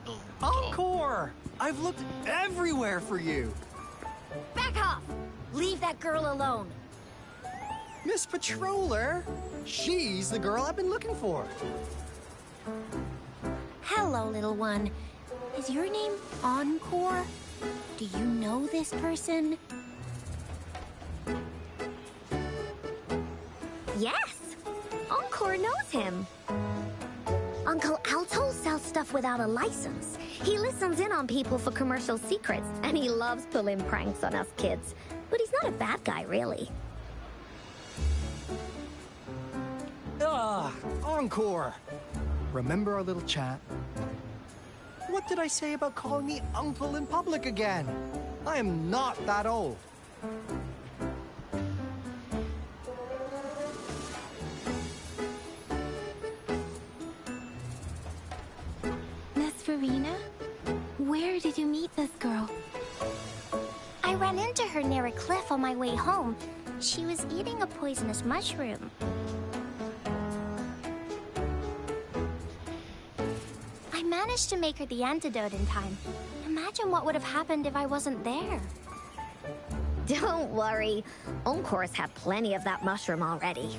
don't. Encore! I've looked everywhere for you. Back off! Leave that girl alone. Miss Patroller, she's the girl I've been looking for. Hello, little one. Is your name Encore? Do you know this person? Yes! Encore knows him. Uncle Alto sells stuff without a license. He listens in on people for commercial secrets, and he loves pulling pranks on us kids. But he's not a bad guy, really. Encore! Remember our little chat? What did I say about calling me uncle in public again? I am not that old. Miss Farina? Where did you meet this girl? I ran into her near a cliff on my way home. She was eating a poisonous mushroom. I managed to make her the antidote in time. Imagine what would have happened if I wasn't there. Don't worry. Encore's had plenty of that mushroom already.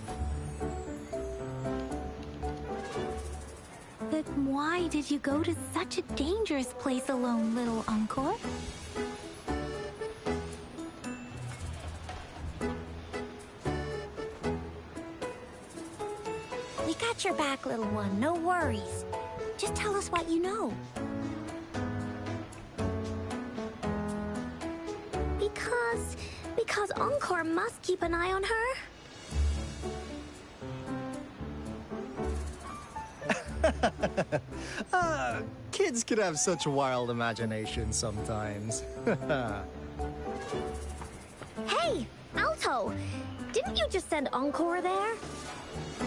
But why did you go to such a dangerous place alone, little Encore? We got your back, little one. No worries. Just tell us what you know. Because Encore must keep an eye on her. Kids could have such wild imaginations sometimes. Hey, Alto! Didn't you just send Encore there?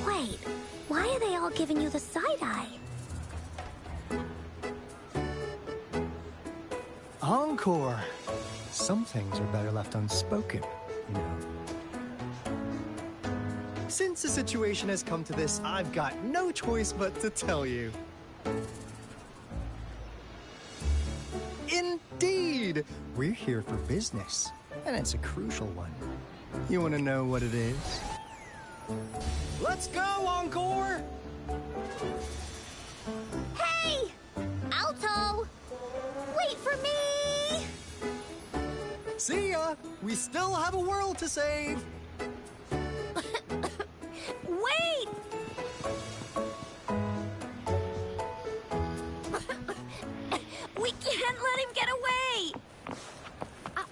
Wait, why are they all giving you the side-eye? Encore! Some things are better left unspoken, you know. Since the situation has come to this, I've got no choice but to tell you. Indeed! We're here for business, and it's a crucial one. You want to know what it is? Let's go, Encore! Hey! Alto! Wait for me! See ya! We still have a world to save! Wait! We can't let him get away!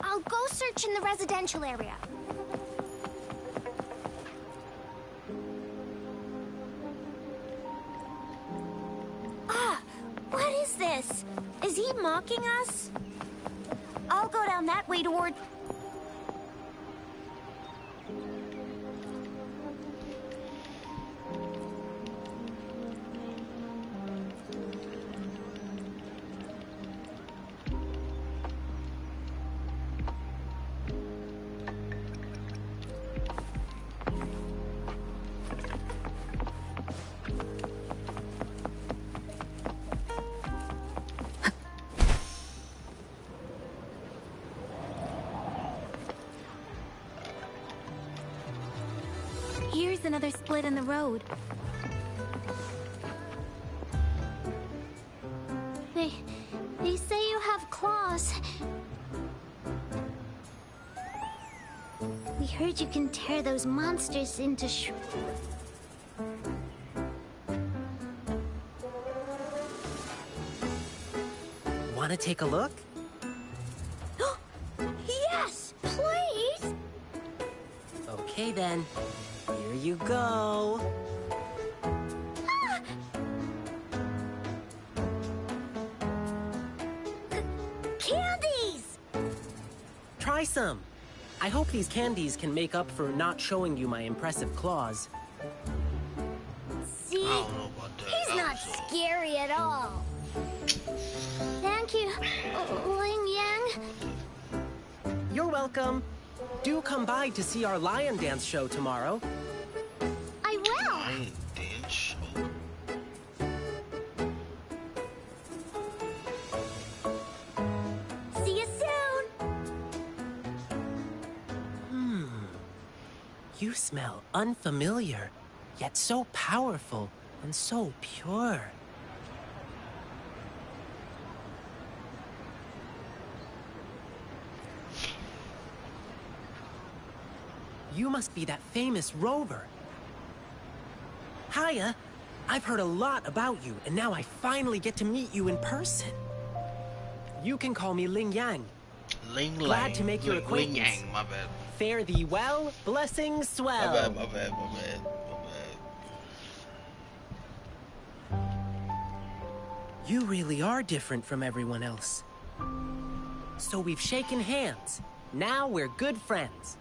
I'll go search in the residential area. What is this? Is he mocking us? I'll go down that way toward... Here's another split in the road. They say you have claws. We heard you can tear those monsters into Want to take a look? Yes, please! Okay then. Here you go. Candies! Try some. I hope these candies can make up for not showing you my impressive claws. See? I don't know about that. He's not scary at all. Thank you, Ling Yang. You're welcome. Do come by to see our lion dance show tomorrow. I will. Lion dance show. See you soon. You smell unfamiliar, yet so powerful and so pure. You must be that famous rover. Hiya, I've heard a lot about you, and now I finally get to meet you in person. You can call me Ling Yang. Ling Glad Lang. to make your acquaintance. Ling Yang, my bad. Fare thee well, blessings swell. My bad. You really are different from everyone else. So we've shaken hands. Now we're good friends.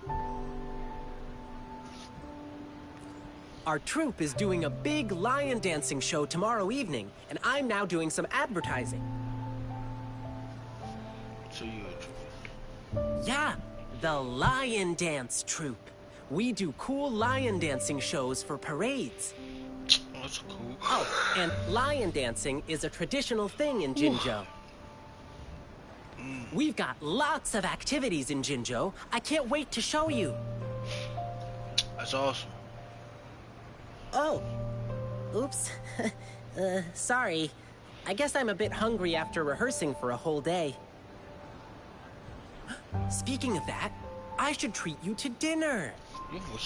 Our troupe is doing a big lion dancing show tomorrow evening, and I'm now doing some advertising. So you Yeah, the Lion Dance Troupe. We do cool lion dancing shows for parades. that's cool. Oh, and lion dancing is a traditional thing in Jinzhou. We've got lots of activities in Jinzhou. I can't wait to show you. That's awesome. Oh, oops. Sorry. I guess I'm a bit hungry after rehearsing for a whole day. Speaking of that, I should treat you to dinner.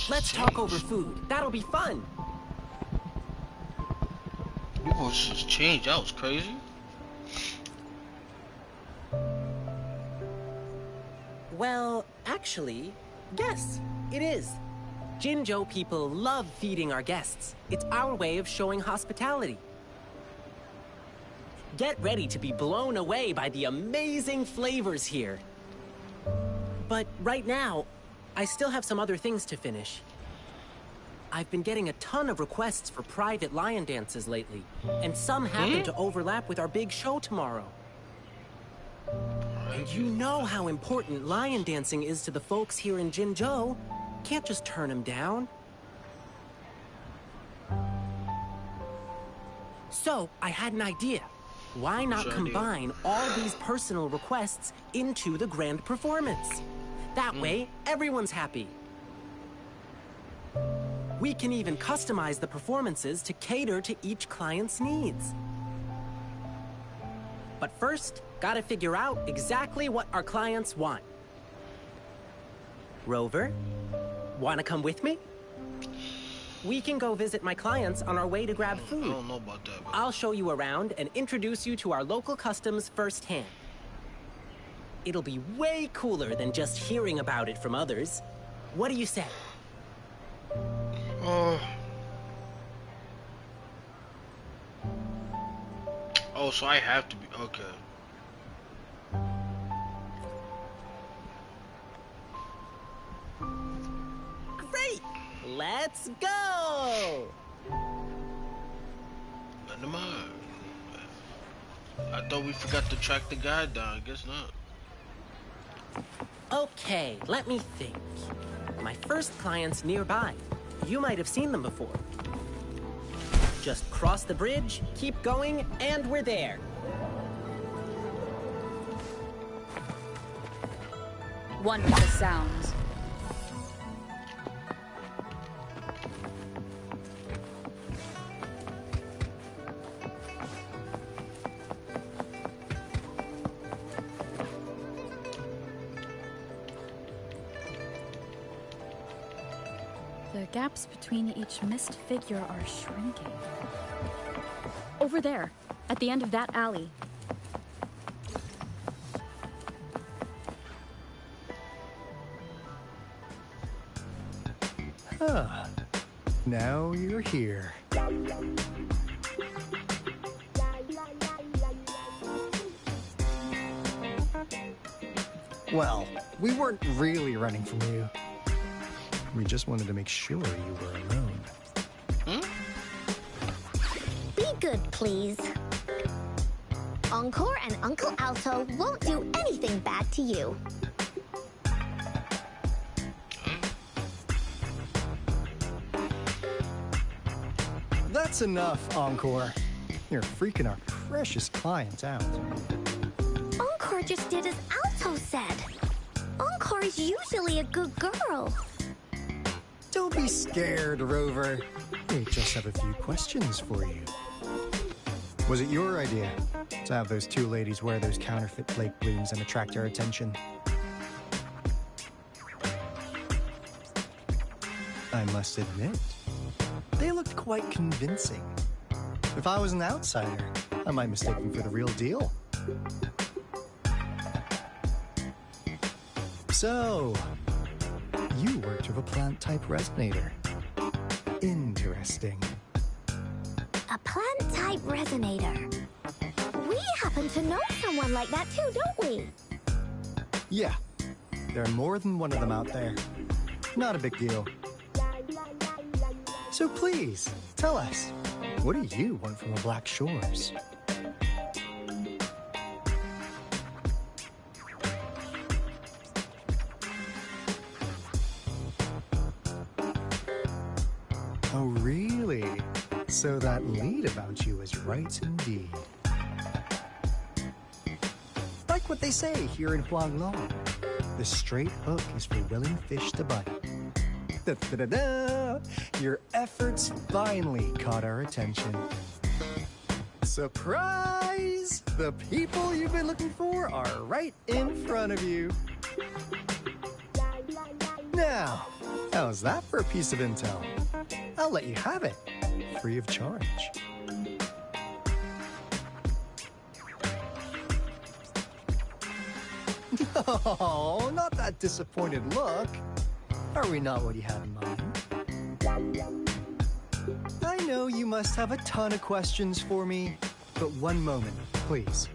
Let's talk over food. That'll be fun. Your voice just changed. That was crazy. Well, actually, yes, it is. Jinzhou people love feeding our guests. It's our way of showing hospitality. Get ready to be blown away by the amazing flavors here. But right now, I still have some other things to finish. I've been getting a ton of requests for private lion dances lately, and some happen to overlap with our big show tomorrow. And you know how important lion dancing is to the folks here in Jinzhou. Can't just turn them down. So, I had an idea. Why not combine all these personal requests into the grand performance? That way, everyone's happy. We can even customize the performances to cater to each client's needs. But first, gotta figure out exactly what our clients want. Rover, wanna come with me? We can go visit my clients on our way to grab food. I don't know about that. I'll show you around and introduce you to our local customs firsthand. It'll be way cooler than just hearing about it from others. What do you say? Oh, so I have to be okay. Great! Let's go! Never mind. I thought we forgot to track the guy down. I guess not. Okay, let me think. My first client's nearby. You might have seen them before. Just cross the bridge, keep going, and we're there. Wonderful sounds. The gaps between each mist figure are shrinking. Over there, at the end of that alley. Huh. Now you're here. Well, we weren't really running from you. We just wanted to make sure you were alone. good, please. Encore and Uncle Alto won't do anything bad to you. That's enough, Encore. You're freaking our precious clients out. Encore just did as Alto said. Encore is usually a good girl. Don't be scared, Rover. We just have a few questions for you. Was it your idea to have those two ladies wear those counterfeit flake blooms and attract our attention? I must admit, they looked quite convincing. If I was an outsider, I might mistake them for the real deal. So, you worked with a plant-type resonator. Interesting. A plant-type resonator. We happen to know someone like that too, don't we? Yeah, there are more than one of them out there. Not a big deal. So please, tell us, what do you want from the Black Shores? Oh, really? So that lead about you is right indeed. Like what they say here in Huanglong, the straight hook is for willing fish to bite. Da-da-da-da! Your efforts finally caught our attention. Surprise! The people you've been looking for are right in front of you. Now, how's that for a piece of intel? I'll let you have it, free of charge. Oh, not that disappointed look. Are we not what you had in mind? I know you must have a ton of questions for me, but one moment, please.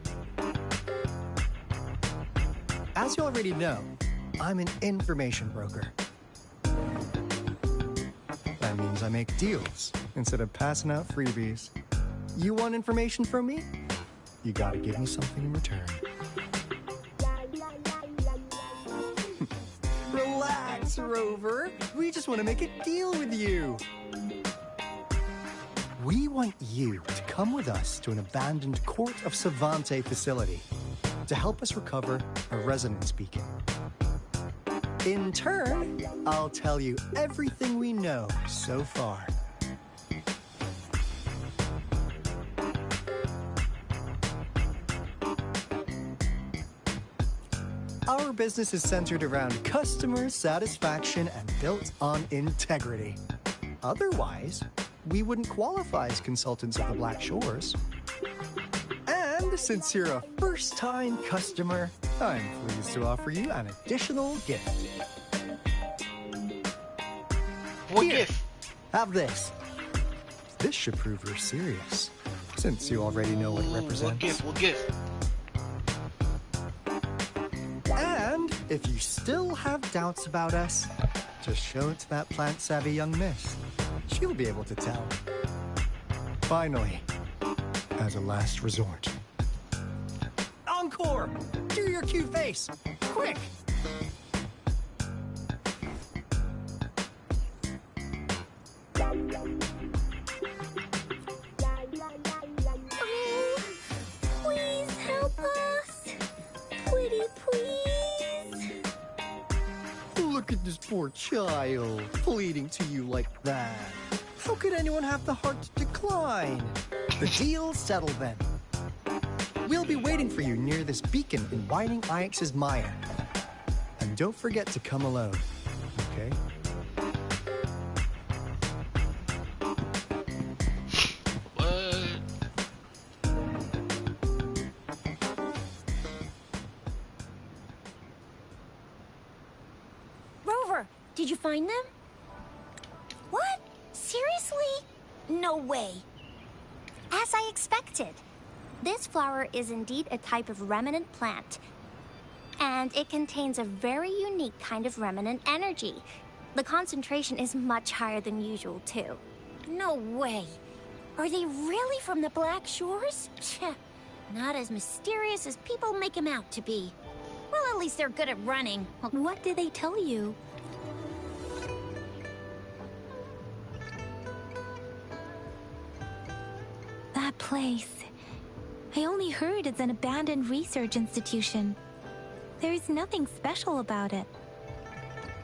As you already know, I'm an information broker. That means I make deals instead of passing out freebies. You want information from me? You gotta give me something in return. Relax, Rover. We just want to make a deal with you. We want you to come with us to an abandoned Court of Savante facility to help us recover a resonance beacon. In turn, I'll tell you everything we know so far. Our business is centered around customer satisfaction and built on integrity. Otherwise, we wouldn't qualify as consultants of the Black Shores. And since you're a first-time customer, I'm pleased to offer you an additional gift. What Here, gift? have this. This should prove you're serious, since you already know what it represents. What gift? What gift? And if you still have doubts about us, just show it to that plant-savvy young miss. She'll be able to tell. Finally, as a last resort. Encore! Do your cute face! Quick! Oh, please help us. Pretty please. Look at this poor child, pleading to you like that. How could anyone have the heart to decline? The deal's settled then. We'll be waiting for you near this beacon in Whiting Ix's mire. And don't forget to come alone, okay? What? Rover, did you find them? What? Seriously? No way. As I expected. This flower is indeed a type of remnant plant. And it contains a very unique kind of remnant energy. The concentration is much higher than usual, too. No way. Are they really from the Black Shores? Tch, not as mysterious as people make them out to be. Well, at least they're good at running. What did they tell you? That place. I only heard it's an abandoned research institution. There's nothing special about it.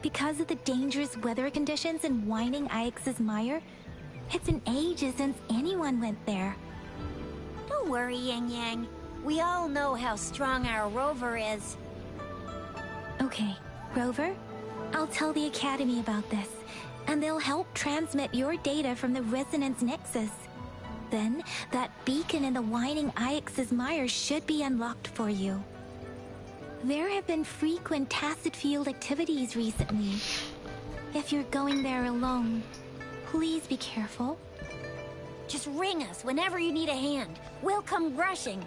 Because of the dangerous weather conditions in Whining Ix's mire, it's been ages since anyone went there. Don't worry, Yang Yang. We all know how strong our rover is. Okay, Rover, I'll tell the Academy about this, and they'll help transmit your data from the Resonance Nexus. Then, that beacon in the Whining Ix's mire should be unlocked for you. There have been frequent tacit field activities recently. If you're going there alone, please be careful. Just ring us whenever you need a hand. We'll come rushing.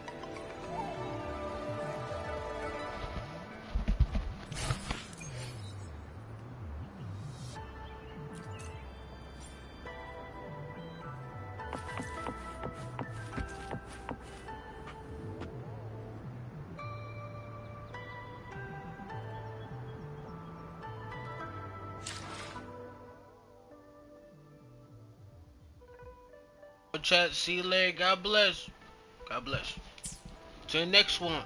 Chat, see you later. God bless. God bless. To the next one.